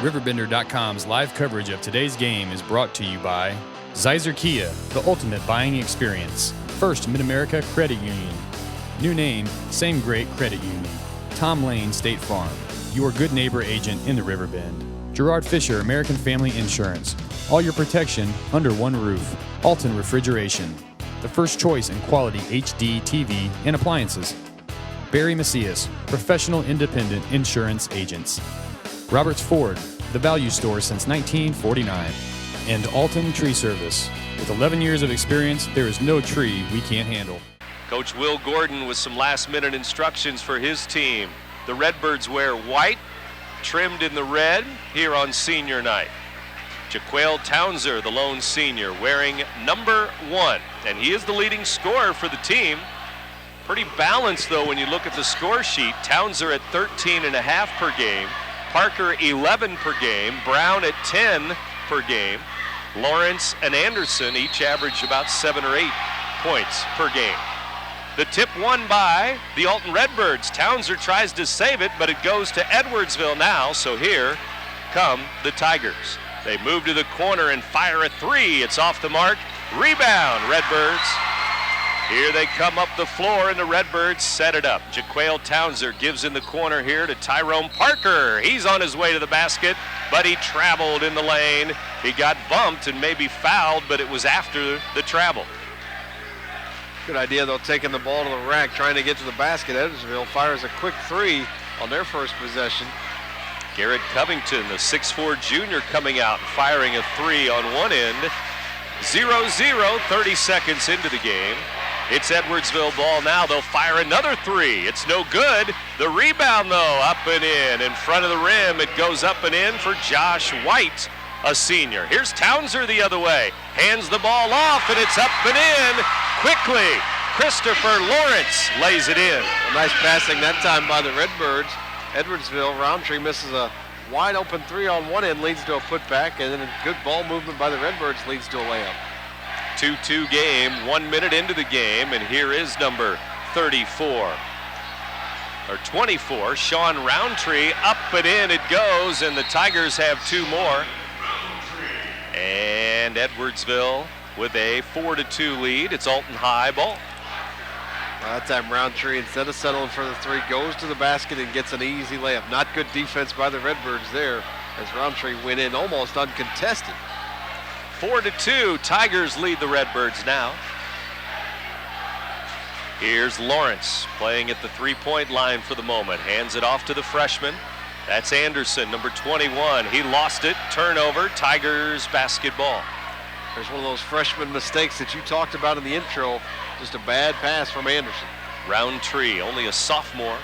RiverBender.com's live coverage of today's game is brought to you by Zizer Kia, the ultimate buying experience. First Mid-America Credit Union. New name, same great credit union. Tom Lane State Farm, your good neighbor agent in the Riverbend. Gerard Fisher American Family Insurance. All your protection under one roof. Alton Refrigeration, the first choice in quality HD TV and appliances. Barry Macias, professional independent insurance agents. Roberts Ford, the value store since 1949. And Alton Tree Service. With 11 years of experience, there is no tree we can't handle. Coach Will Gordon with some last-minute instructions for his team. The Redbirds wear white, trimmed in the red, here on senior night. Jaquale Townser, the lone senior, wearing number 1, and he is the leading scorer for the team. Pretty balanced, though, when you look at the score sheet. Townser at 13.5 per game, Parker 11 per game, Brown at 10 per game. Lawrence and Anderson each average about 7 or 8 points per game. The tip won by the Alton Redbirds. Townser tries to save it, but it goes to Edwardsville now, so here come the Tigers. They move to the corner and fire a 3. It's off the mark. Rebound, Redbirds. Here they come up the floor, and the Redbirds set it up. Jaquale Townser gives in the corner here to Tyrone Parker. He's on his way to the basket, but he traveled in the lane. He got bumped and maybe fouled, but it was after the travel. Good idea, though, taking the ball to the rack, trying to get to the basket. Edwardsville fires a quick 3 on their first possession. Garrett Covington, the 6'4 junior, coming out and firing a 3 on one end. 0-0, 30 seconds into the game. It's Edwardsville ball now. They'll fire another 3. It's no good. The rebound, though, up and in front of the rim. It goes up and in for Josh White, a senior. Here's Townser the other way. Hands the ball off, and it's up and in quickly. Christopher Lawrence lays it in. Well, nice passing that time by the Redbirds. Edwardsville, Roundtree misses a wide open 3 on one end, leads to a putback, and then a good ball movement by the Redbirds leads to a layup. 2-2 game, 1 minute into the game, and here is number 34, or 24, Sean Roundtree. Up and in it goes, and the Tigers have 2 more. And Edwardsville with a 4-2 lead. It's Alton high ball. That time Roundtree, instead of settling for the 3, goes to the basket and gets an easy layup. Not good defense by the Redbirds there, as Roundtree went in almost uncontested. 4-2, Tigers lead the Redbirds now. Here's Lawrence playing at the 3-point line for the moment. Hands it off to the freshman. That's Anderson, number 21. He lost it, turnover, Tigers basketball. There's one of those freshman mistakes that you talked about in the intro. Just a bad pass from Anderson. Roundtree, only a sophomore.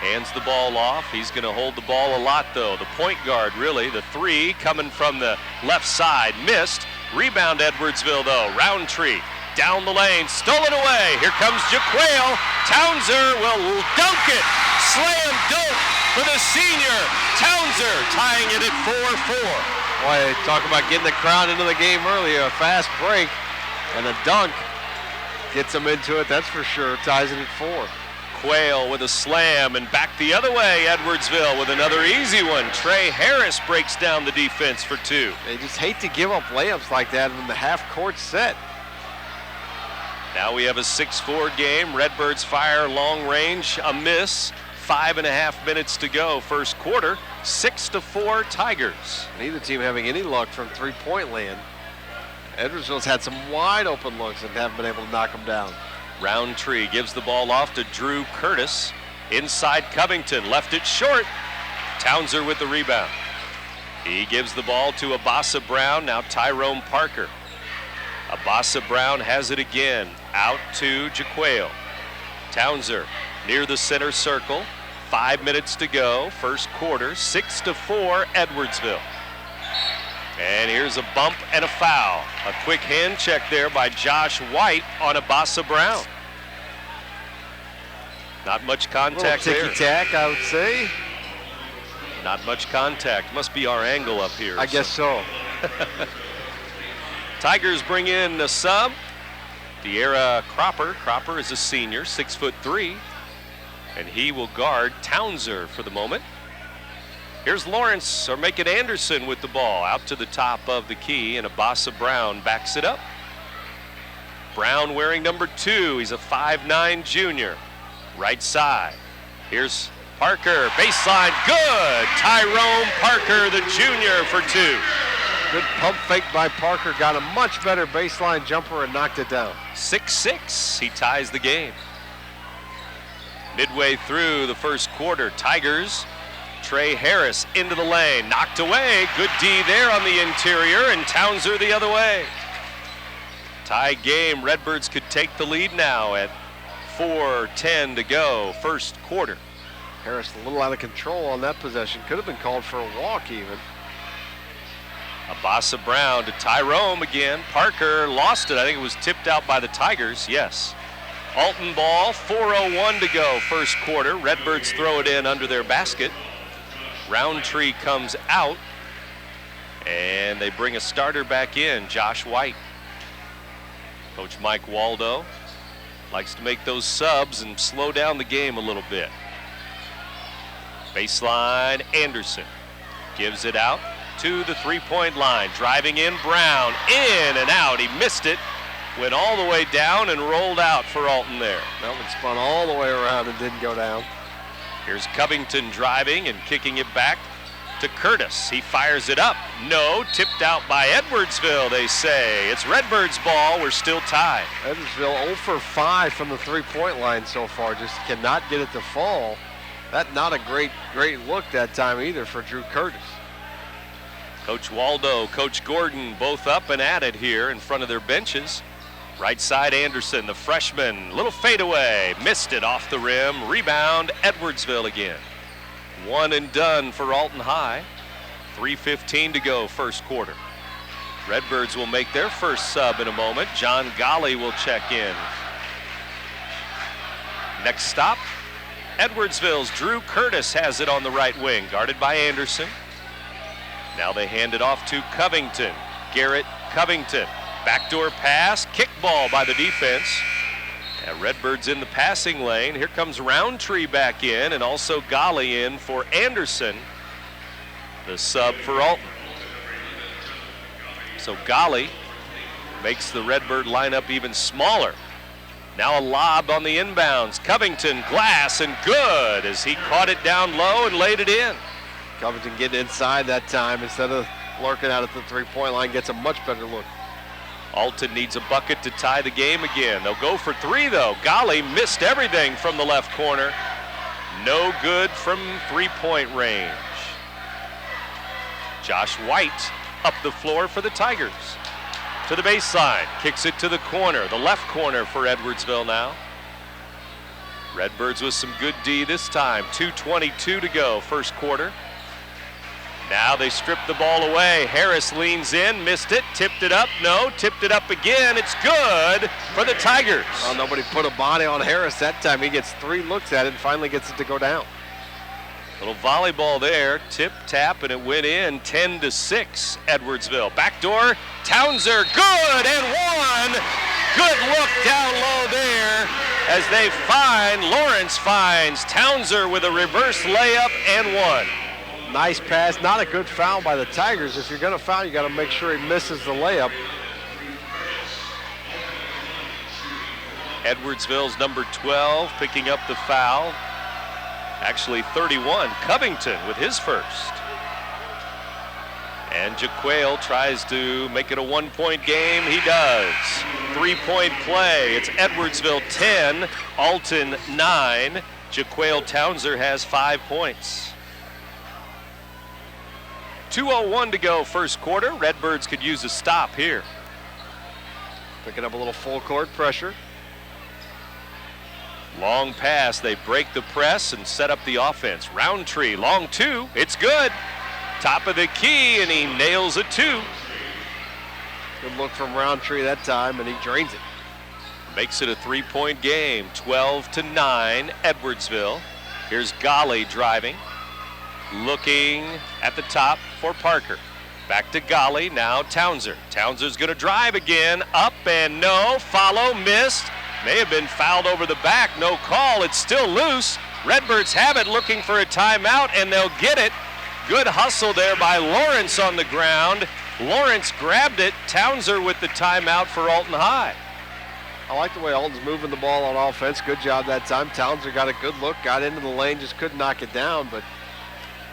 Hands the ball off. He's going to hold the ball a lot, though. The point guard, really. The 3 coming from the left side. Missed. Rebound Edwardsville, though. Roundtree down the lane. Stolen away. Here comes Jaquale. Townser will dunk it. Slam dunk for the senior. Townser tying it at 4-4. Boy, talk about getting the crowd into the game earlier. A fast break and a dunk gets them into it, that's for sure. Ties it at 4. Quayle with a slam, and back the other way, Edwardsville with another easy one. Trey Harris breaks down the defense for 2. They just hate to give up layups like that when the half-court set. Now we have a 6-4 game. Redbirds fire long range, a miss. 5.5 minutes to go, first quarter. 6-4 Tigers. Neither team having any luck from 3-point land. Edwardsville's had some wide open looks and haven't been able to knock them down. Roundtree gives the ball off to Drew Curtis. Inside Covington, left it short. Townser with the rebound. He gives the ball to Abasa Brown, now Tyrone Parker. Abasa Brown has it again, out to Jaquale. Townser near the center circle. 5 minutes to go, first quarter, 6-4 Edwardsville. And here's a bump and a foul. A quick hand check there by Josh White on Abasa Brown. Not much contact there. Ticky-tack, I would say. Not much contact. Must be our angle up here. I guess so. Tigers bring in a sub. De'Ara Cropper. Cropper is a senior, 6'3", and he will guard Townser for the moment. Here's Lawrence, or make it Anderson with the ball out to the top of the key, and Abasa Brown backs it up. Brown wearing number 2. He's a 5'9" junior. Right side. Here's Parker, baseline, good. Tyrone Parker, the junior, for 2. Good pump fake by Parker. Got a much better baseline jumper and knocked it down. 6-6. He ties the game. Midway through the first quarter, Tigers. Trey Harris into the lane, knocked away. Good D there on the interior, and Townser the other way. Tie game. Redbirds could take the lead now at 4:10 to go, first quarter. Harris a little out of control on that possession. Could have been called for a walk even. Abasa Brown to Tyrone again. Parker lost it. I think it was tipped out by the Tigers. Yes. Alton ball, 4:01 to go, first quarter. Redbirds throw it in under their basket. Roundtree comes out, and they bring a starter back in, Josh White. Coach Mike Waldo likes to make those subs and slow down the game a little bit. Baseline, Anderson gives it out to the three-point line. Driving in, Brown, in and out. He missed it, went all the way down and rolled out for Alton there. That one spun all the way around and didn't go down. Here's Covington driving and kicking it back to Curtis. He fires it up. No, tipped out by Edwardsville, they say. It's Redbirds ball. We're still tied. Edwardsville 0 for 5 from the three-point line so far. Just cannot get it to fall. That not a great look that time either for Drew Curtis. Coach Waldo, Coach Gordon, both up and at it here in front of their benches. Right side, Anderson, the freshman, little fadeaway, missed it off the rim. Rebound, Edwardsville again. One and done for Alton High. 3:15 to go, first quarter. Redbirds will make their first sub in a moment. John Golly will check in. Next stop, Edwardsville's Drew Curtis has it on the right wing, guarded by Anderson. Now they hand it off to Covington. Garrett Covington. Backdoor pass, kickball by the defense. And Redbirds in the passing lane. Here comes Roundtree back in, and also Golly in for Anderson, the sub for Alton. So Golly makes the Redbird lineup even smaller. Now a lob on the inbounds. Covington, glass, and good as he caught it down low and laid it in. Covington getting inside that time instead of lurking out at the three-point line. Gets a much better look. Alton needs a bucket to tie the game again. They'll go for 3 though. Golly missed everything from the left corner. No good from three-point range. Josh White up the floor for the Tigers. To the baseline, kicks it to the corner, the left corner for Edwardsville now. Redbirds with some good D this time. 2:22 to go, first quarter. Now they strip the ball away. Harris leans in, missed it, tipped it up. No, tipped it up again. It's good for the Tigers. Well, nobody put a body on Harris that time. He gets 3 looks at it and finally gets it to go down. Little volleyball there, tip, tap, and it went in. 10-6, Edwardsville. Backdoor, Townser, good, and one. Good look down low there as they find, Lawrence finds Townser with a reverse layup and one. Nice pass, not a good foul by the Tigers. If you're going to foul, you got to make sure he misses the layup. Edwardsville's number 12 picking up the foul. Actually 31, Covington with his first. And Jaquale tries to make it a 1-point game. He does. 3-point play. It's Edwardsville 10, Alton 9. Jaquale Townser has 5 points. 2:01 to go, first quarter. Redbirds could use a stop here. Picking up a little full court pressure. Long pass, they break the press and set up the offense. Roundtree, long 2, it's good. Top of the key, and he nails a 2. Good look from Roundtree that time, and he drains it. Makes it a 3-point game, 12-9, Edwardsville. Here's Golly driving. Looking at the top for Parker. Back to Golly, now Townser. Townser's gonna drive again, up and no, follow, missed. May have been fouled over the back, no call, it's still loose. Redbirds have it, looking for a timeout, and they'll get it. Good hustle there by Lawrence on the ground. Lawrence grabbed it. Townser with the timeout for Alton High. I like the way Alton's moving the ball on offense. Good job that time. Townser got a good look, got into the lane, just couldn't knock it down, but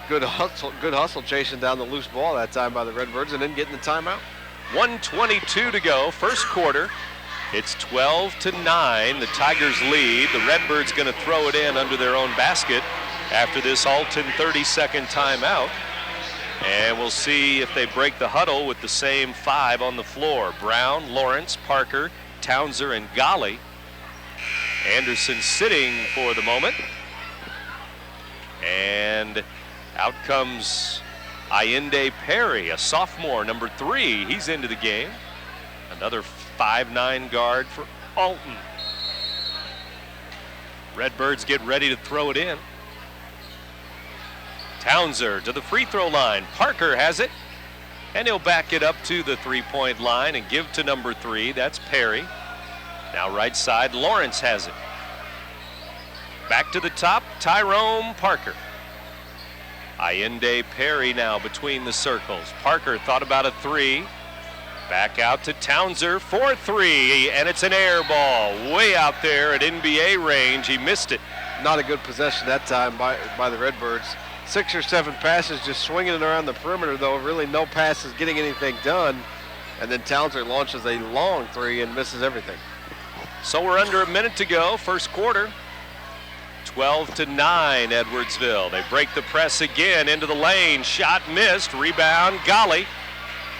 good hustle chasing down the loose ball that time by the Redbirds and then getting the timeout. 1:22 to go, first quarter. It's 12-9, the Tigers lead. The Redbirds going to throw it in under their own basket after this Alton 30-second timeout. And we'll see if they break the huddle with the same 5 on the floor. Brown, Lawrence, Parker, Townser, and Golly. Anderson sitting for the moment. And out comes Allende Perry, a sophomore, number 3. He's into the game. Another 5'9" guard for Alton. Redbirds get ready to throw it in. Townser to the free throw line. Parker has it, and he'll back it up to the three-point line and give to number 3. That's Perry. Now right side, Lawrence has it. Back to the top, Tyrone, Parker. Allende Perry now between the circles. Parker thought about a 3. Back out to Townser for 3, and it's an air ball way out there at NBA range. He missed it. Not a good possession that time by the Redbirds. 6 or 7 passes just swinging it around the perimeter, though. Really no passes getting anything done. And then Townser launches a long 3 and misses everything. So we're under a minute to go, first quarter. 12-9 Edwardsville. They break the press again into the lane. Shot missed. Rebound, Golly.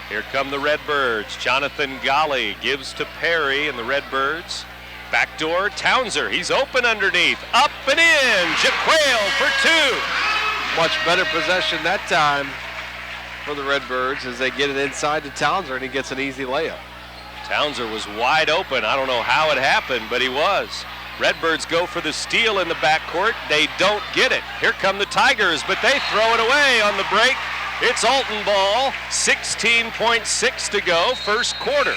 Here come the Redbirds. Jonathan Golly gives to Perry and the Redbirds. Backdoor, Townser. He's open underneath. Up and in. Jaquale for 2. Much better possession that time for the Redbirds as they get it inside to Townser, and he gets an easy layup. Townser was wide open. I don't know how it happened, but he was. Redbirds go for the steal in the backcourt. They don't get it. Here come the Tigers, but they throw it away on the break. It's Alton ball. 16.6 to go, first quarter.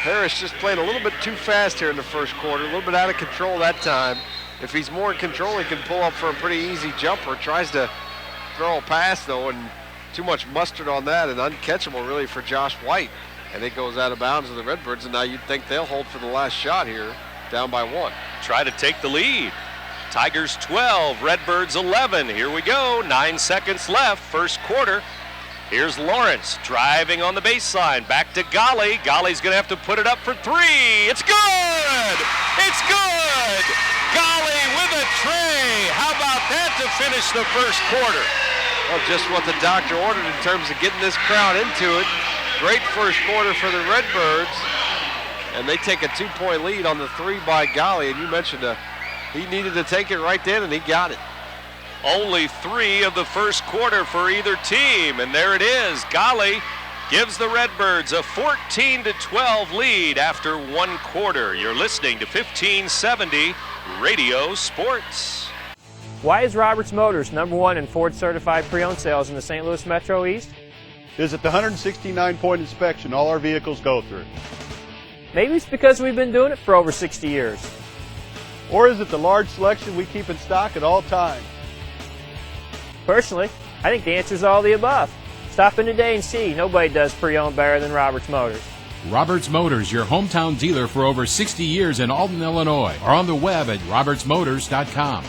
Harris just playing a little bit too fast here in the first quarter, a little bit out of control that time. If he's more in control, he can pull up for a pretty easy jumper. Tries to throw a pass, though, and too much mustard on that and uncatchable, really, for Josh White. And it goes out of bounds to the Redbirds, and now you'd think they'll hold for the last shot here, down by 1. Try to take the lead. Tigers 12, Redbirds 11. Here we go, 9 seconds left, first quarter. Here's Lawrence driving on the baseline. Back to Golly. Golly's going to have to put it up for 3. It's good! It's good! Golly with a tray. How about that to finish the first quarter? Well, just what the doctor ordered in terms of getting this crowd into it. Great first quarter for the Redbirds. And they take a 2-point lead on the 3 by Golly. And you mentioned he needed to take it right then, and he got it. Only 3 of the first quarter for either team, and there it is. Golly gives the Redbirds a 14-12 lead after 1 quarter. You're listening to 1570 Radio Sports. Why is Roberts Motors #1 in Ford certified pre-owned sales in the St. Louis Metro East? Visit the 169-point inspection all our vehicles go through. Maybe it's because we've been doing it for over 60 years. Or is it the large selection we keep in stock at all times? Personally, I think the answer is all the above. Stop in today and see. Nobody does pre-owned better than Roberts Motors. Roberts Motors, your hometown dealer for over 60 years in Alton, Illinois, or on the web at RiverBender.com.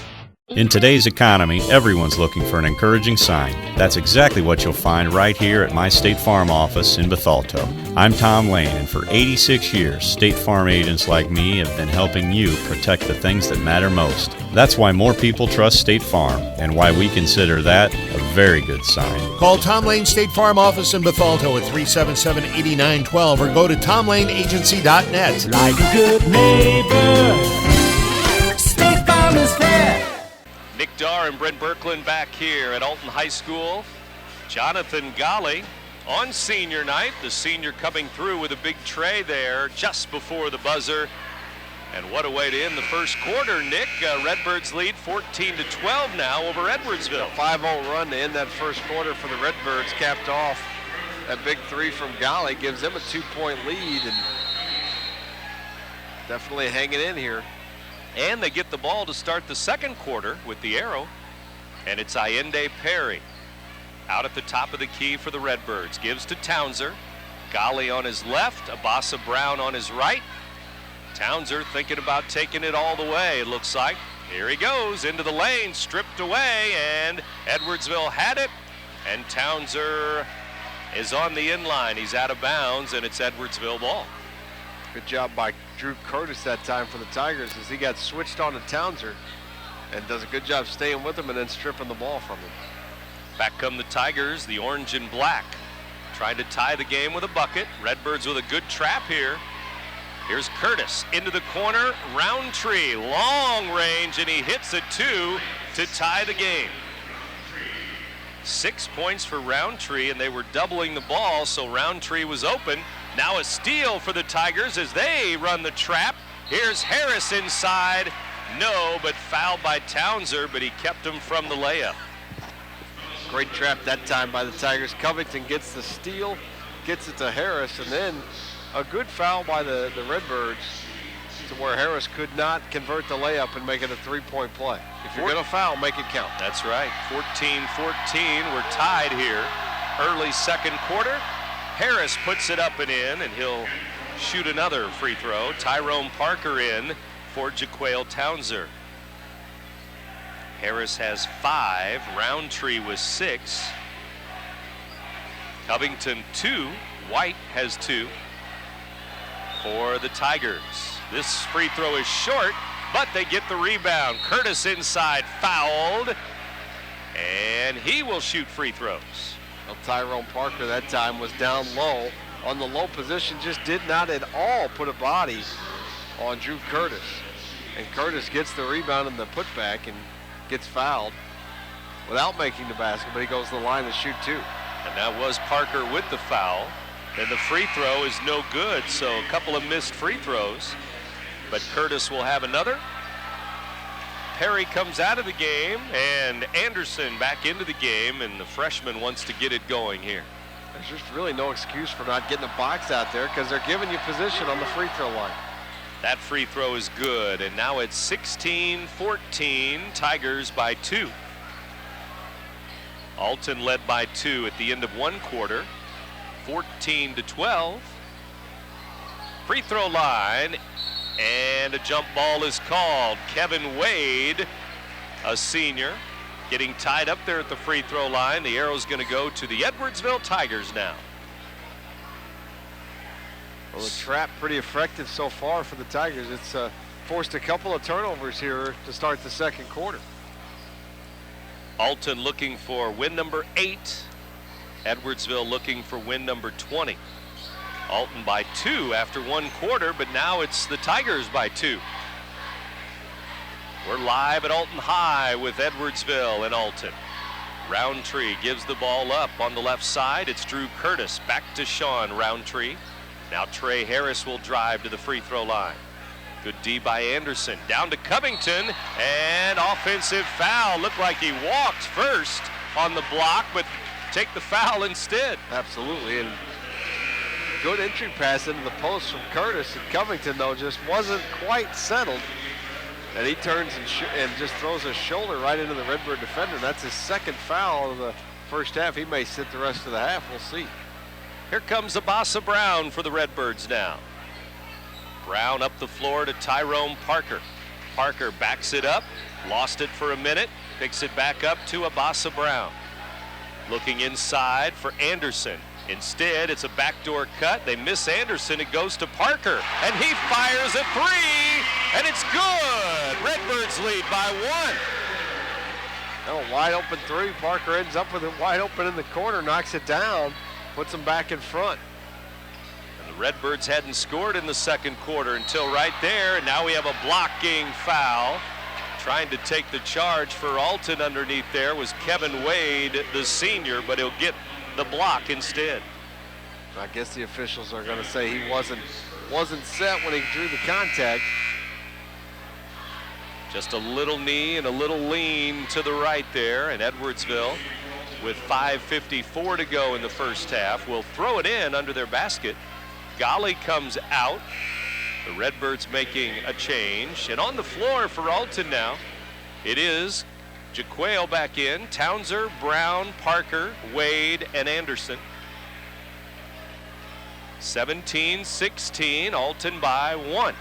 In today's economy, everyone's looking for an encouraging sign. That's exactly what you'll find right here at my State Farm office in Bethalto. I'm Tom Lane, and for 86 years, State Farm agents like me have been helping you protect the things that matter most. That's why more people trust State Farm, and why we consider that a very good sign. Call Tom Lane State Farm office in Bethalto at 377-8912 or go to TomLaneAgency.net. Like a good neighbor, State Farm is fair. Nick Darr and Brent Birkland back here at Alton High School. Jonathan Golly on senior night. The senior coming through with a big tray there just before the buzzer. And what a way to end the first quarter, Nick. Redbirds lead 14-12 now over Edwardsville. A 5-0 run to end that first quarter for the Redbirds, capped off. That big 3 from Golly gives them a 2-point lead, and definitely hanging in here. And they get the ball to start the second quarter with the arrow. And it's Allende Perry. Out at the top of the key for the Redbirds. Gives to Townser. Golly on his left. Abasa Brown on his right. Townser thinking about taking it all the way, it looks like. Here he goes into the lane, stripped away, and Edwardsville had it. And Townser is on the inline. He's out of bounds, and it's Edwardsville ball. Good job by Drew Curtis that time for the Tigers as he got switched on to Townser and does a good job staying with him and then stripping the ball from him. Back come the Tigers, the orange and black, trying to tie the game with a bucket. Redbirds with a good trap here. Here's Curtis into the corner, Roundtree, long range, and he hits a 2 to tie the game. 6 points for Roundtree, and they were doubling the ball, so Roundtree was open. Now a steal for the Tigers as they run the trap. Here's Harris inside. No, but fouled by Townser, but he kept him from the layup. Great trap that time by the Tigers. Covington gets the steal, gets it to Harris, and then a good foul by the Redbirds to where Harris could not convert the layup and make it a 3-point play. If you're going to foul, make it count. That's right. 14-14. We're tied here. Early second quarter. Harris puts it up and in, and he'll shoot another free throw. Tyrone Parker in for Jaquale Townser. Harris has 5. Roundtree was 6. Covington 2. White has 2 for the Tigers. This free throw is short, but they get the rebound. Curtis inside, fouled, and he will shoot free throws. Well, Tyrone Parker that time was down low on the low position, just did not at all put a body on Drew Curtis. And Curtis gets the rebound and the putback and gets fouled without making the basket, but he goes to the line to shoot 2. And that was Parker with the foul. And the free throw is no good, so a couple of missed free throws. But Curtis will have another. Perry comes out of the game, and Anderson back into the game, and the freshman wants to get it going here. There's just really no excuse for not getting a box out there because they're giving you position on the free throw line. That free throw is good, and now it's 16-14, Tigers by 2. Alton led by 2 at the end of one quarter, 14-12. Free throw line, and a jump ball is called. Kevin Wade, a senior, getting tied up there at the free throw line. The arrow's going to go to the Edwardsville Tigers now. Well, the trap pretty effective so far for the Tigers. It's forced a couple of turnovers here to start the second quarter. Alton looking for win number 8. Edwardsville looking for win number 20. Alton by 2 after one quarter, but now it's the Tigers by 2. We're live at Alton High with Edwardsville and Alton. Roundtree gives the ball up on the left side. It's Drew Curtis back to Sean Roundtree. Now Trey Harris will drive to the free throw line. Good D by Anderson. Down to Covington, and offensive foul. Looked like he walked first on the block, but take the foul instead. Absolutely, and good entry pass into the post from Curtis, and Covington, though, just wasn't quite settled. And he turns and just throws a shoulder right into the Redbird defender. That's his second foul of the first half. He may sit the rest of the half. We'll see. Here comes Abasa Brown for the Redbirds now. Brown up the floor to Tyrone Parker. Parker backs it up, lost it for a minute, picks it back up to Abasa Brown. Looking inside for Anderson. Instead, it's a backdoor cut. They miss Anderson. It goes to Parker, and he fires a 3, and it's good. Redbirds lead by 1. Oh, wide open 3. Parker ends up with it wide open in the corner, knocks it down, puts them back in front. And the Redbirds hadn't scored in the second quarter until right there, and now we have a blocking foul. Trying to take the charge for Alton underneath there was Kevin Wade, the senior, but he'll get the block instead. I guess the officials are going to say he wasn't set when he drew the contact. Just a little knee and a little lean to the right there, and Edwardsville, with 5:54 to go in the first half, will throw it in under their basket. Golly comes out. The Redbirds making a change, and on the floor for Alton now, it is Jaquale back in. Townser, Brown, Parker, Wade, and Anderson. 17-16, Alton by 1.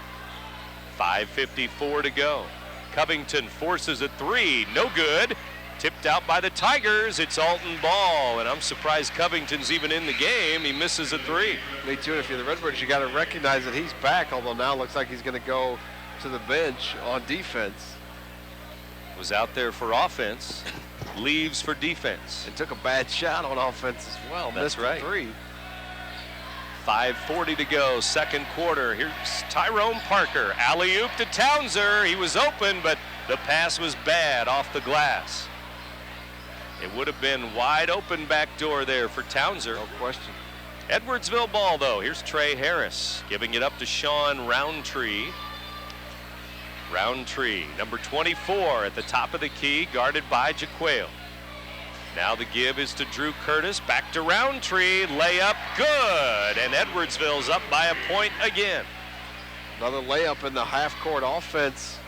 5:54 to go. Covington forces a three, no good. Tipped out by the Tigers. It's Alton ball, and I'm surprised Covington's even in the game. He misses a three. Me too. If you're the Redbirds, you got to recognize that he's back, although now it looks like he's going to go to the bench on defense. Was out there for offense, leaves for defense. And took a bad shot on offense as well. That's Missed right. a three. 5:40 to go, second quarter. Here's Tyrone Parker. Alley-oop to Townser. He was open, but the pass was bad off the glass. It would have been wide open back door there for Townser. No question. Edwardsville ball, though. Here's Trey Harris giving it up to Sean Roundtree. Roundtree, number 24 at the top of the key, guarded by Jaquale. Now the give is to Drew Curtis. Back to Roundtree. Layup good. And Edwardsville's up by a point again. Another layup in the half-court offense.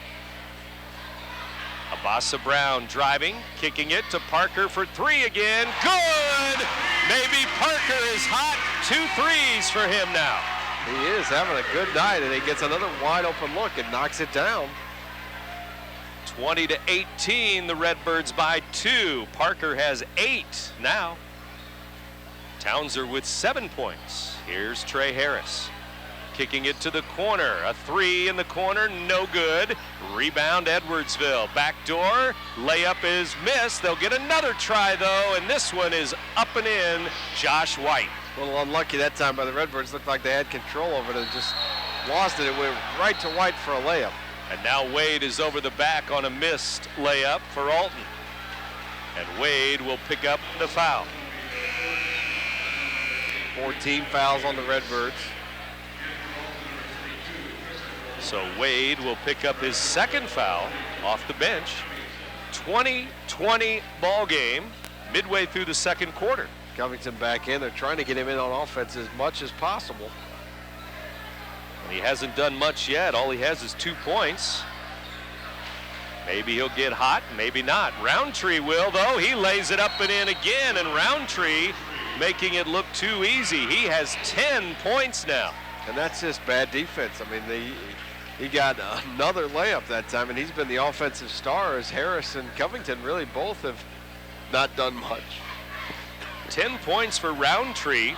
Abasa Brown driving, kicking it to Parker for three again. Good! Maybe Parker is hot. 2 threes for him now. He is having a good night, and he gets another wide open look and knocks it down. 20-18, the Redbirds by 2. Parker has 8 now. Townser with 7 points. Here's Trey Harris. Kicking it to the corner. A three in the corner, no good. Rebound Edwardsville. Backdoor, layup is missed. They'll get another try though, and this one is up and in. Josh White. A little unlucky that time by the Redbirds. Looked like they had control over it and just lost it. It went right to White for a layup. And now Wade is over the back on a missed layup for Alton. And Wade will pick up the foul. 14 fouls on the Redbirds. So Wade will pick up his second foul off the bench. 20-20 ball game midway through the second quarter. Covington back in. They're trying to get him in on offense as much as possible. And he hasn't done much yet. All he has is 2 points. Maybe he'll get hot, maybe not. Roundtree will, though. He lays it up and in again, and Roundtree making it look too easy. He has 10 points now. And that's just bad defense. I mean, he got another layup that time, and he's been the offensive star, as Harris and Covington really both have not done much. 10 points for Roundtree.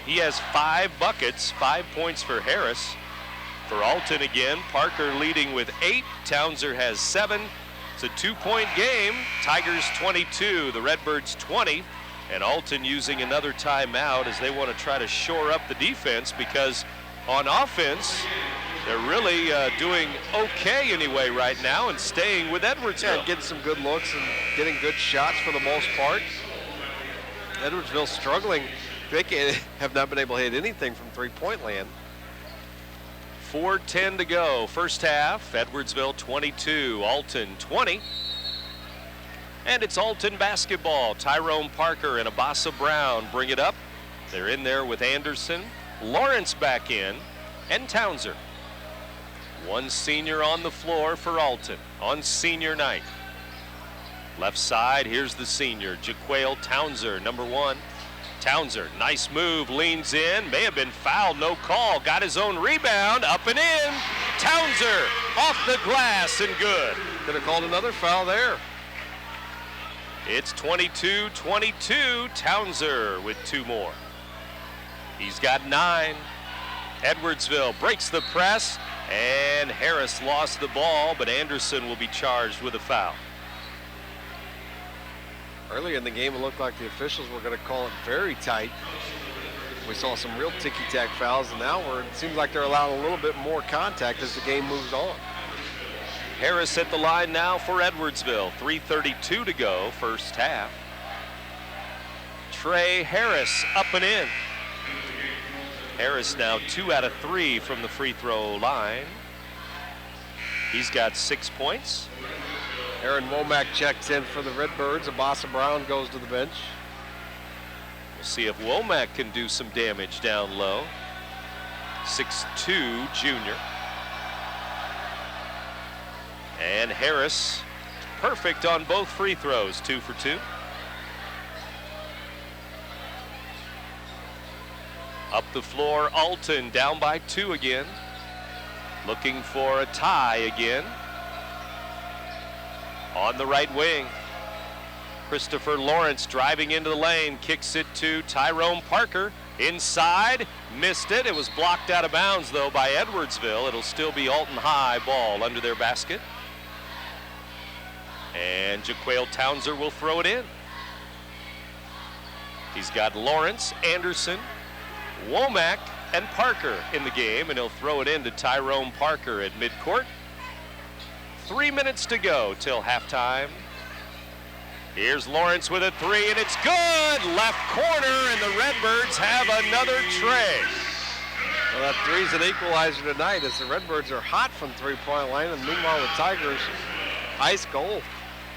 He has 5 buckets, 5 points for Harris. For Alton again, Parker leading with 8. Townser has 7. It's a 2-point game. Tigers 22, the Redbirds 20. And Alton using another timeout as they want to try to shore up the defense, because on offense, they're really doing okay anyway right now and staying with Edwardsville. Yeah, getting some good looks and getting good shots for the most part. Edwardsville struggling. They have not been able to hit anything from three-point land. 4:10 to go, first half. Edwardsville 22, Alton 20. And it's Alton basketball. Tyrone Parker and Abasa Brown bring it up. They're in there with Anderson, Lawrence back in, and Townser. One senior on the floor for Alton on senior night. Left side, here's the senior, Jaquale Townser, number 1. Townser, nice move, leans in, may have been fouled, no call, got his own rebound, up and in. Townser off the glass and good. Could have called another foul there. It's 22-22, Townser with 2 more. He's got 9. Edwardsville breaks the press, and Harris lost the ball, but Anderson will be charged with a foul. Earlier in the game, it looked like the officials were going to call it very tight. We saw some real ticky-tack fouls, and now it seems like they're allowing a little bit more contact as the game moves on. Harris at the line now for Edwardsville. 3:32 to go, first half. Trey Harris up and in. Harris now 2 out of 3 from the free throw line. He's got 6 points. Aaron Womack checks in for the Redbirds. Abasa Brown goes to the bench. We'll see if Womack can do some damage down low. 6'2", junior. And Harris perfect on both free throws, 2 for 2. Up the floor, Alton down by 2 again. Looking for a tie again. On the right wing, Christopher Lawrence driving into the lane, kicks it to Tyrone Parker. Inside, missed it. It was blocked out of bounds, though, by Edwardsville. It'll still be Alton High ball under their basket. And Jaquale Townser will throw it in. He's got Lawrence, Anderson, Womack, and Parker in the game, and he'll throw it in to Tyrone Parker at midcourt. 3 minutes to go till halftime. Here's Lawrence with a 3, and it's good! Left corner, and the Redbirds have another tray. Well, that 3's an equalizer tonight as the Redbirds are hot from three-point line, and meanwhile the Tigers ice cold.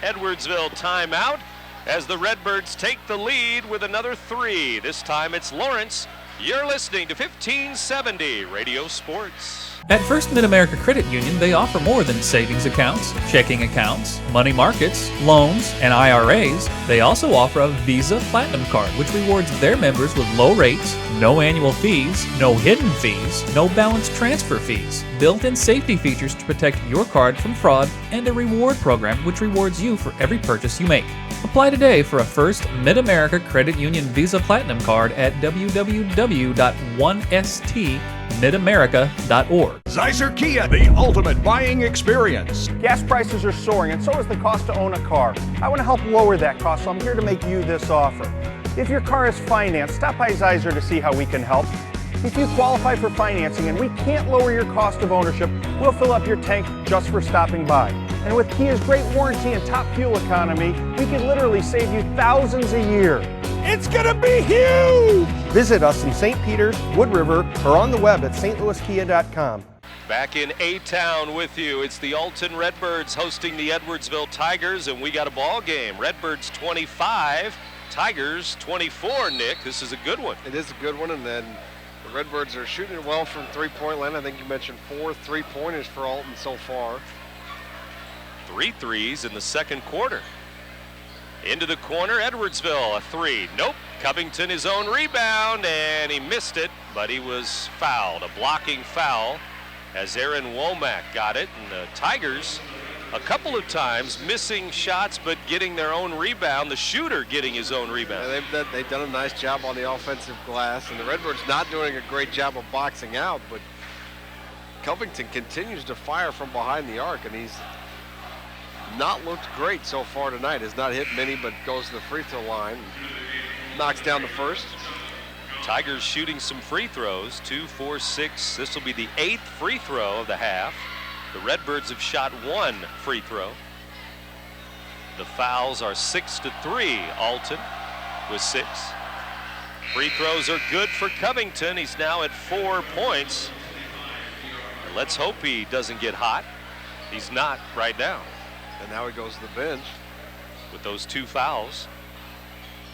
Edwardsville timeout as the Redbirds take the lead with another 3. This time it's Lawrence. You're listening to 1570 Radio Sports. At First Mid-America Credit Union, they offer more than savings accounts, checking accounts, money markets, loans, and IRAs. They also offer a Visa Platinum Card, which rewards their members with low rates, no annual fees, no hidden fees, no balance transfer fees, built-in safety features to protect your card from fraud, and a reward program which rewards you for every purchase you make. Apply today for a First Mid-America Credit Union Visa Platinum Card at www.1stmidamerica.org. Zeiser Kia, the ultimate buying experience. Gas prices are soaring, and so is the cost to own a car. I want to help lower that cost, so I'm here to make you this offer. If your car is financed, stop by Zeiser to see how we can help. If you qualify for financing and we can't lower your cost of ownership, we'll fill up your tank just for stopping by. And with Kia's great warranty and top fuel economy, we can literally save you thousands a year. It's gonna be huge! Visit us in St. Peters, Wood River, or on the web at stlouiskia.com. Back in A-Town with you. It's the Alton Redbirds hosting the Edwardsville Tigers, and we got a ball game. Redbirds 25, Tigers 24, Nick. This is a good one. It is a good one, and then the Redbirds are shooting it well from three-point line. I think you mentioned 4 3-pointers for Alton so far. 3 threes in the second quarter. Into the corner, Edwardsville, a 3. Nope. Covington his own rebound, and he missed it, but he was fouled. A blocking foul as Aaron Womack got it, and the Tigers a couple of times missing shots but getting their own rebound. The shooter getting his own rebound. Yeah, they've done a nice job on the offensive glass, and the Redbirds not doing a great job of boxing out, but Covington continues to fire from behind the arc, and he's not looked great so far tonight. Has not hit many, but goes to the free throw line. Knocks down the first. Tigers shooting some free throws, 2, 4, 6. This will be the 8th free throw of the half. The Redbirds have shot 1 free throw. The fouls are 6 to 3. Alton with 6. Free throws are good for Covington. He's now at 4 points. Let's hope he doesn't get hot. He's not right now. And now he goes to the bench with those 2 fouls.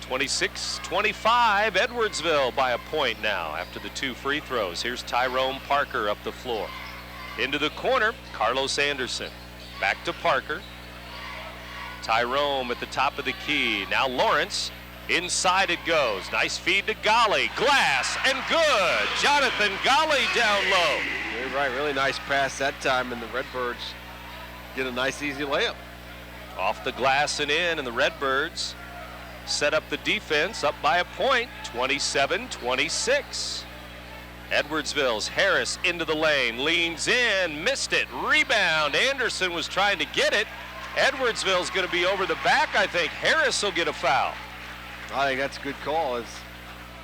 26-25, Edwardsville by a point now after the 2 free throws. Here's Tyrone Parker up the floor. Into the corner, Carlos Anderson. Back to Parker. Tyrone at the top of the key. Now Lawrence. Inside it goes. Nice feed to Golly. Glass and good. Jonathan Golly down low. You're right, really nice pass that time, and the Redbirds get a nice easy layup. Off the glass and in, and the Redbirds set up the defense up by a point, 27-26. Edwardsville's Harris into the lane, leans in, missed it, rebound. Anderson was trying to get it. Edwardsville's going to be over the back, I think. Harris will get a foul. I think that's a good call, as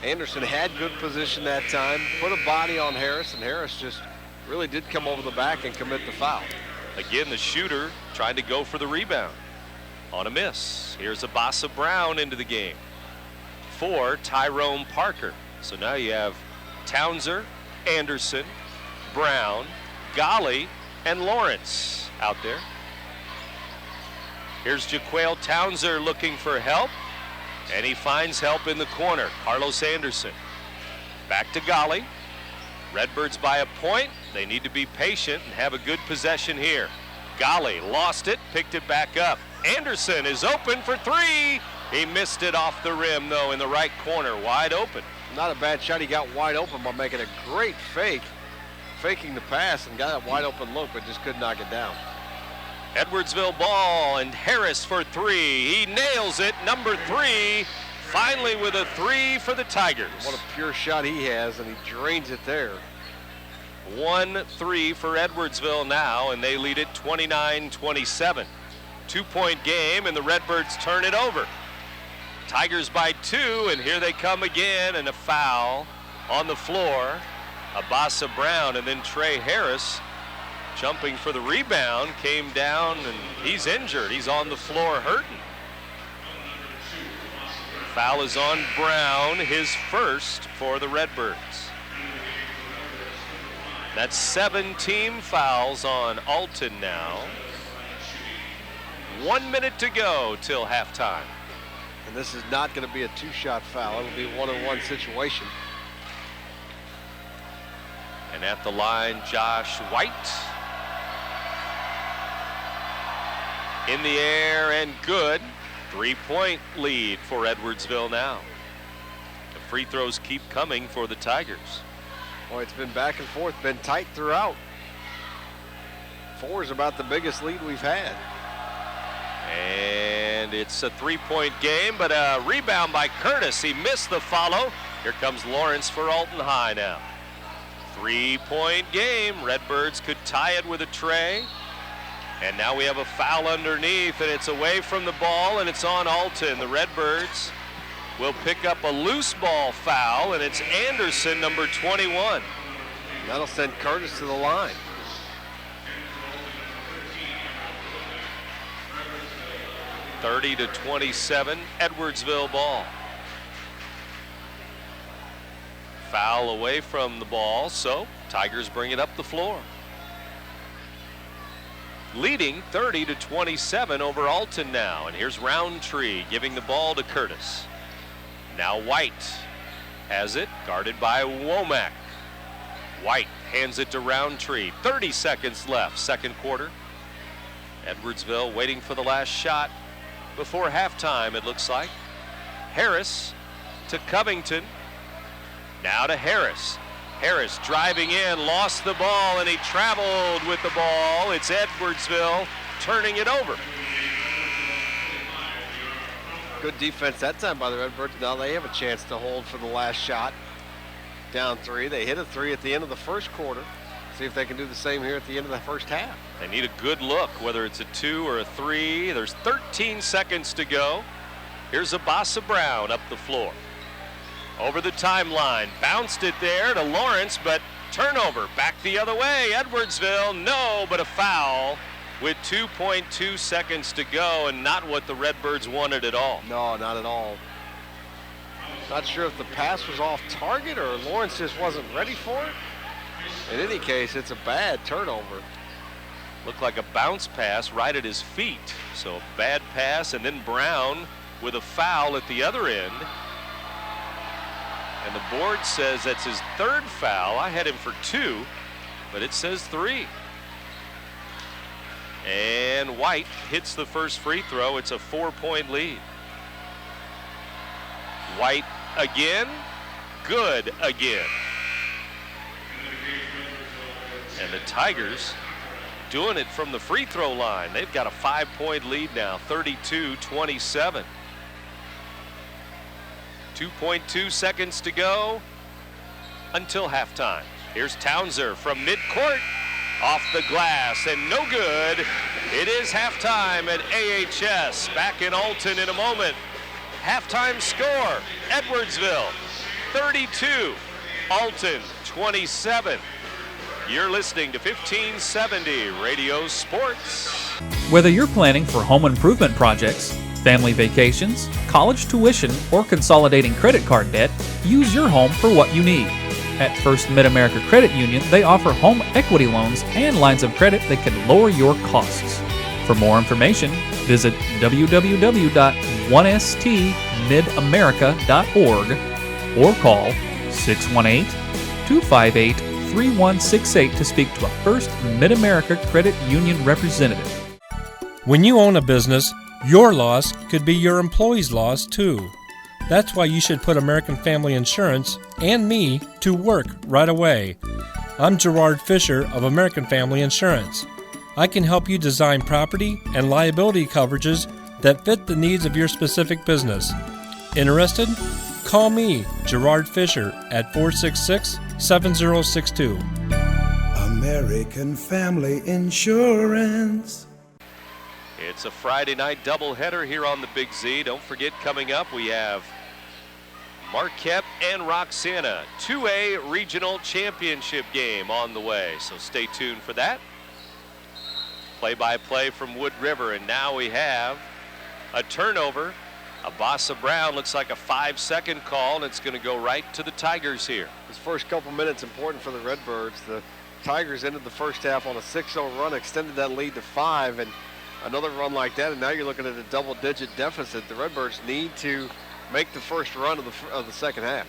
Anderson had good position that time, put a body on Harris, and Harris just really did come over the back and commit the foul. Again, the shooter trying to go for the rebound on a miss. Here's Abasa Brown into the game for Tyrone Parker. So now you have Townser, Anderson, Brown, Golly, and Lawrence out there. Here's Jaquale Townser looking for help, and he finds help in the corner. Carlos Anderson. Back to Golly. Redbirds by a point. They need to be patient and have a good possession here. Golly lost it, picked it back up. Anderson is open for three. He missed it off the rim, though, in the right corner, wide open. Not a bad shot. He got wide open by making a great fake, faking the pass, and got a wide open look, but just couldn't knock it down. Edwardsville ball, and Harris for three. He nails it, number three. Finally with a three for the Tigers. What a pure shot he has, and he drains it there. 1-3 for Edwardsville now, and they lead it 29-27. 2-point game, and the Redbirds turn it over. Tigers by 2, and here they come again, and a foul on the floor. Abasa Brown, and then Trey Harris jumping for the rebound, came down, and he's injured. He's on the floor hurting. Foul is on Brown, his first for the Redbirds. That's 7 team fouls on Alton now. 1 minute to go till halftime. And this is not going to be a two-shot foul. It'll be a one-on-one situation. And at the line, Josh White. In the air and good. 3-point lead for Edwardsville now. The free throws keep coming for the Tigers. Boy, it's been back and forth, been tight throughout. 4 is about the biggest lead we've had. And it's a 3-point game, but a rebound by Curtis. He missed the follow. Here comes Lawrence for Alton High now. 3-point game. Redbirds could tie it with a tray. And now we have a foul underneath, and it's away from the ball, and it's on Alton. The Redbirds will pick up a loose ball foul, and it's Anderson, number 21. That'll send Curtis to the line. (30-27), Edwardsville ball. Foul away from the ball, so Tigers bring it up the floor. Leading 30-27 over Alton now, and here's Roundtree giving the ball to Curtis. Now White has it, guarded by Womack. White hands it to Roundtree. 30 seconds left, second quarter. Edwardsville waiting for the last shot before halftime, it looks like. Harris to Covington. Now to Harris. Harris driving in, lost the ball, and he traveled with the ball. It's Edwardsville turning it over. Good defense that time by the Redbirds. Now they have a chance to hold for the last shot. Down 3. They hit a 3 at the end of the first quarter. See if they can do the same here at the end of the first half. They need a good look, whether it's a 2 or a 3. There's 13 seconds to go. Here's Abasa Brown up the floor. Over the timeline, bounced it there to Lawrence, but turnover back the other way. Edwardsville, no, but a foul with 2.2 seconds to go, and not what the Redbirds wanted at all. No, not at all. Not sure if the pass was off target or Lawrence just wasn't ready for it. In any case, it's a bad turnover. Looked like a bounce pass right at his feet. So a bad pass, and then Brown with a foul at the other end. And the board says that's his third foul. I had him for 2, but it says 3. And White hits the first free throw. It's a 4-point lead. White again, good again. And the Tigers doing it from the free throw line. They've got a 5-point lead now, 32-27. 2.2 seconds to go until halftime. Here's Townser from midcourt, off the glass, and no good. It is halftime at AHS. Back in Alton in a moment. Halftime score, Edwardsville 32, Alton 27. You're listening to 1570 Radio Sports. Whether you're planning for home improvement projects, family vacations, college tuition, or consolidating credit card debt, use your home for what you need. At First Mid-America Credit Union, they offer home equity loans and lines of credit that can lower your costs. For more information, visit www.1stmidamerica.org or call 618-258-3168 to speak to a First Mid-America Credit Union representative. When you own a business, Your loss could be your employee's loss, too. That's why you should put American Family Insurance and me to work right away. I'm Gerard Fisher of American Family Insurance. I can help you design property and liability coverages that fit the needs of your specific business. Interested? Call me, Gerard Fisher, at 466-7062. American Family Insurance. It's a Friday night doubleheader here on the Big Z. Don't forget, coming up, we have Marquette and Roxana, 2A Regional Championship game on the way. So stay tuned for that. Play-by-play from Wood River, and now we have a turnover. Abasa Brown looks like a 5-second call, and it's going to go right to the Tigers here. This first couple minutes important for the Redbirds. The Tigers ended the first half on a 6-0 run, extended that lead to 5, and another run like that, and now you're looking at a double-digit deficit. The Redbirds need to make the first run of the second half.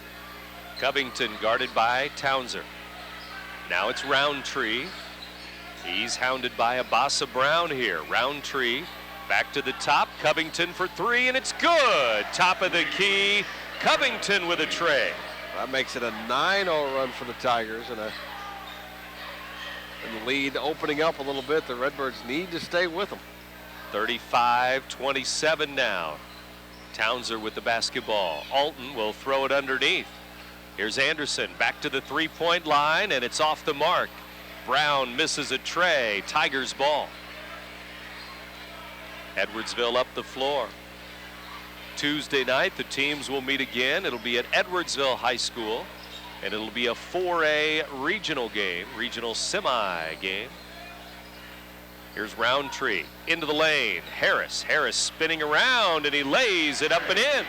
Covington guarded by Townser. Now it's Roundtree. He's hounded by Abasa Brown here. Roundtree back to the top. Covington for 3, and it's good. Top of the key. Covington with a tray. That makes it a 9-0 run for the Tigers, and the lead opening up a little bit. The Redbirds need to stay with them. 35-27 now. Townser with the basketball. Alton will throw it underneath. Here's Anderson back to the three-point line, and it's off the mark. Brown misses a tray. Tigers ball. Edwardsville up the floor. Tuesday night, the teams will meet again. It'll be at Edwardsville High School, and it'll be a 4A regional game, regional semi game. Here's Roundtree into the lane. Harris spinning around, and he lays it up and in.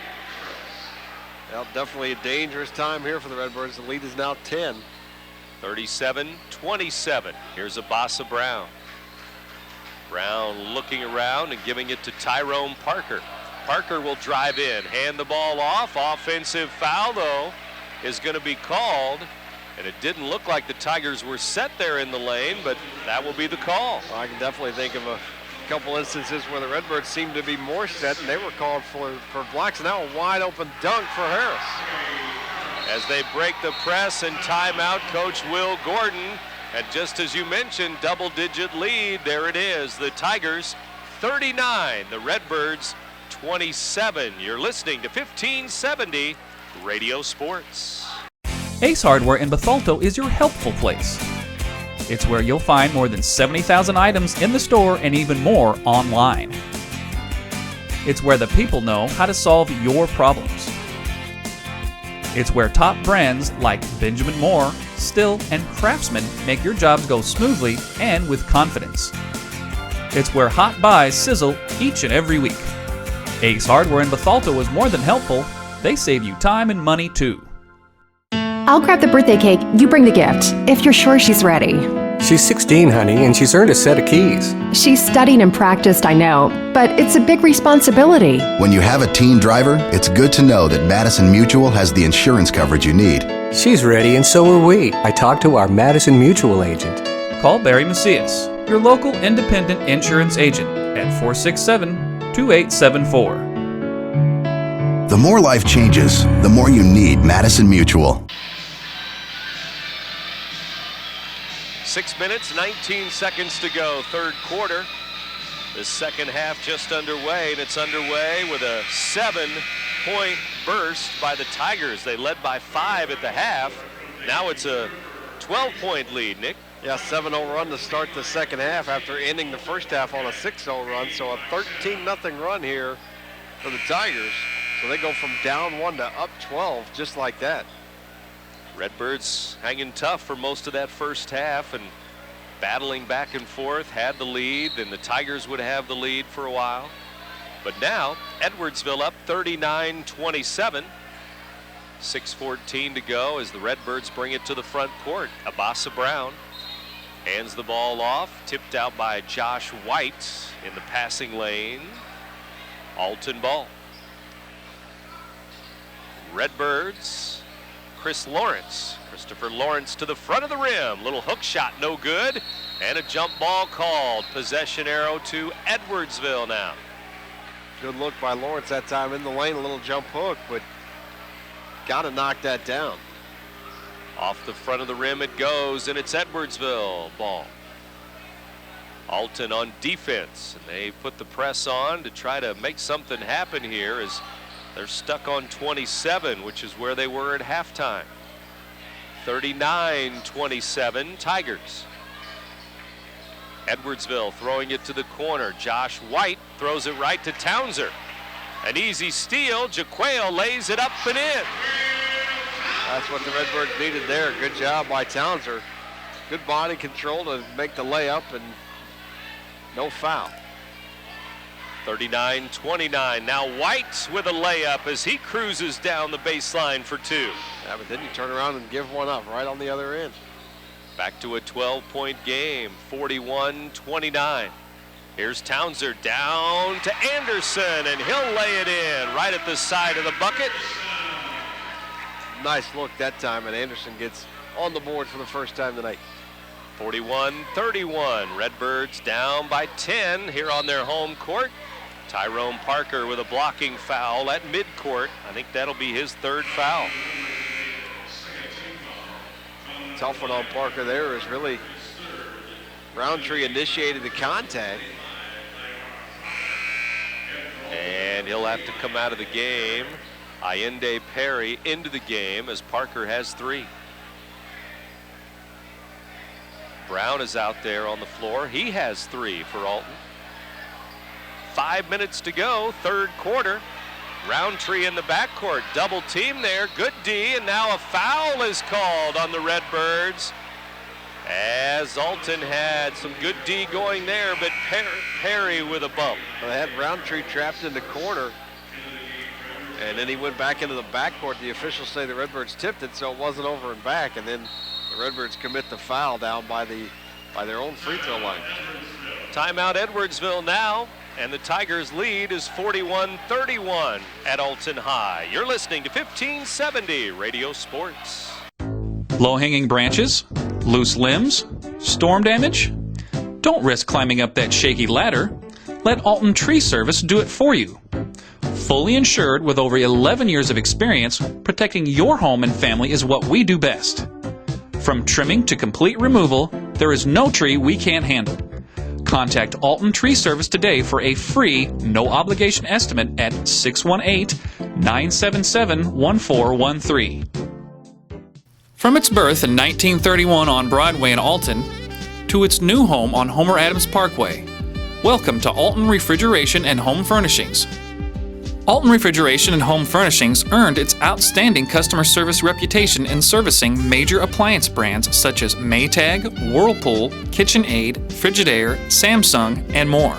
Well, definitely a dangerous time here for the Redbirds. The lead is now 10. 37-27. Here's Abasa Brown. Brown looking around and giving it to Tyrone Parker. Parker will drive in, hand the ball off. Offensive foul, though, is going to be called. And it didn't look like the Tigers were set there in the lane, but that will be the call. Well, I can definitely think of a couple instances where the Redbirds seemed to be more set, and they were called for blocks. And now a wide open dunk for Harris. As they break the press and timeout, Coach Will Gordon. And just as you mentioned, double-digit lead. There it is. The Tigers 39, the Redbirds 27. You're listening to 1570 Radio Sports. Ace Hardware in Bethalto is your helpful place. It's where you'll find more than 70,000 items in the store and even more online. It's where the people know how to solve your problems. It's where top brands like Benjamin Moore, Still, and Craftsman make your jobs go smoothly and with confidence. It's where hot buys sizzle each and every week. Ace Hardware in Bethalto is more than helpful. They save you time and money too. I'll grab the birthday cake, you bring the gift, if you're sure she's ready. She's 16, honey, and she's earned a set of keys. She's studied and practiced, I know, but it's a big responsibility. When you have a teen driver, it's good to know that Madison Mutual has the insurance coverage you need. She's ready, and so are we. I talked to our Madison Mutual agent. Call Barry Macias, your local independent insurance agent, at 467-2874. The more life changes, the more you need Madison Mutual. 6 minutes, 19 seconds to go, third quarter. The second half just underway, and it's underway with a 7-point burst by the Tigers. They led by 5 at the half. Now it's a 12-point lead, Nick. Yeah, 7-0 run to start the second half after ending the first half on a 6-0 run. So a 13-0 run here for the Tigers. So they go from down 1 to up 12 just like that. Redbirds hanging tough for most of that first half and battling back and forth, had the lead, then the Tigers would have the lead for a while. But now, Edwardsville up 39-27. 6:14 to go as the Redbirds bring it to the front court. Abasa Brown hands the ball off, tipped out by Josh White in the passing lane. Alton ball. Redbirds, Christopher Lawrence to the front of the rim. Little hook shot, no good. And a jump ball called. Possession arrow to Edwardsville now. Good look by Lawrence that time in the lane, a little jump hook, but got to knock that down. Off the front of the rim it goes, and it's Edwardsville ball. Alton on defense, and they put the press on to try to make something happen here as they're stuck on 27, which is where they were at halftime. 39-27 Tigers. Edwardsville throwing it to the corner. Josh White throws it right to Townser. An easy steal. Jaquale lays it up and in. That's what the Redbirds needed there. Good job by Townser. Good body control to make the layup and no foul. 39-29. Now White with a layup as he cruises down the baseline for two. Yeah, but then you turn around and give one up right on the other end. Back to a 12-point game, 41-29. Here's Townser down to Anderson, and he'll lay it in right at the side of the bucket. Nice look that time, and Anderson gets on the board for the first time tonight. 41-31. Redbirds down by 10 here on their home court. Tyrone Parker with a blocking foul at midcourt. I think that'll be his third foul. Tough one on Parker there is really Roundtree initiated the contact. And he'll have to come out of the game. Allende Perry into the game as Parker has three. Brown is out there on the floor. He has three for Alton. 5 minutes to go, third quarter. Roundtree in the backcourt, double team there, good D, and now a foul is called on the Redbirds. As Alton had some good D going there, but Perry with a bump. Well, they had Roundtree trapped in the corner, and then he went back into the backcourt. The officials say the Redbirds tipped it, so it wasn't over and back, and then the Redbirds commit the foul down by their own free throw line. Timeout Edwardsville now. And the Tigers' lead is 41-31 at Alton High. You're listening to 1570 Radio Sports. Low-hanging branches? Loose limbs? Storm damage? Don't risk climbing up that shaky ladder. Let Alton Tree Service do it for you. Fully insured with over 11 years of experience, protecting your home and family is what we do best. From trimming to complete removal, there is no tree we can't handle. Contact Alton Tree Service today for a free, no-obligation estimate at 618-977-1413. From its birth in 1931 on Broadway in Alton to its new home on Homer Adams Parkway, welcome to Alton Refrigeration and Home Furnishings. Alton Refrigeration and Home Furnishings earned its outstanding customer service reputation in servicing major appliance brands such as Maytag, Whirlpool, KitchenAid, Frigidaire, Samsung, and more.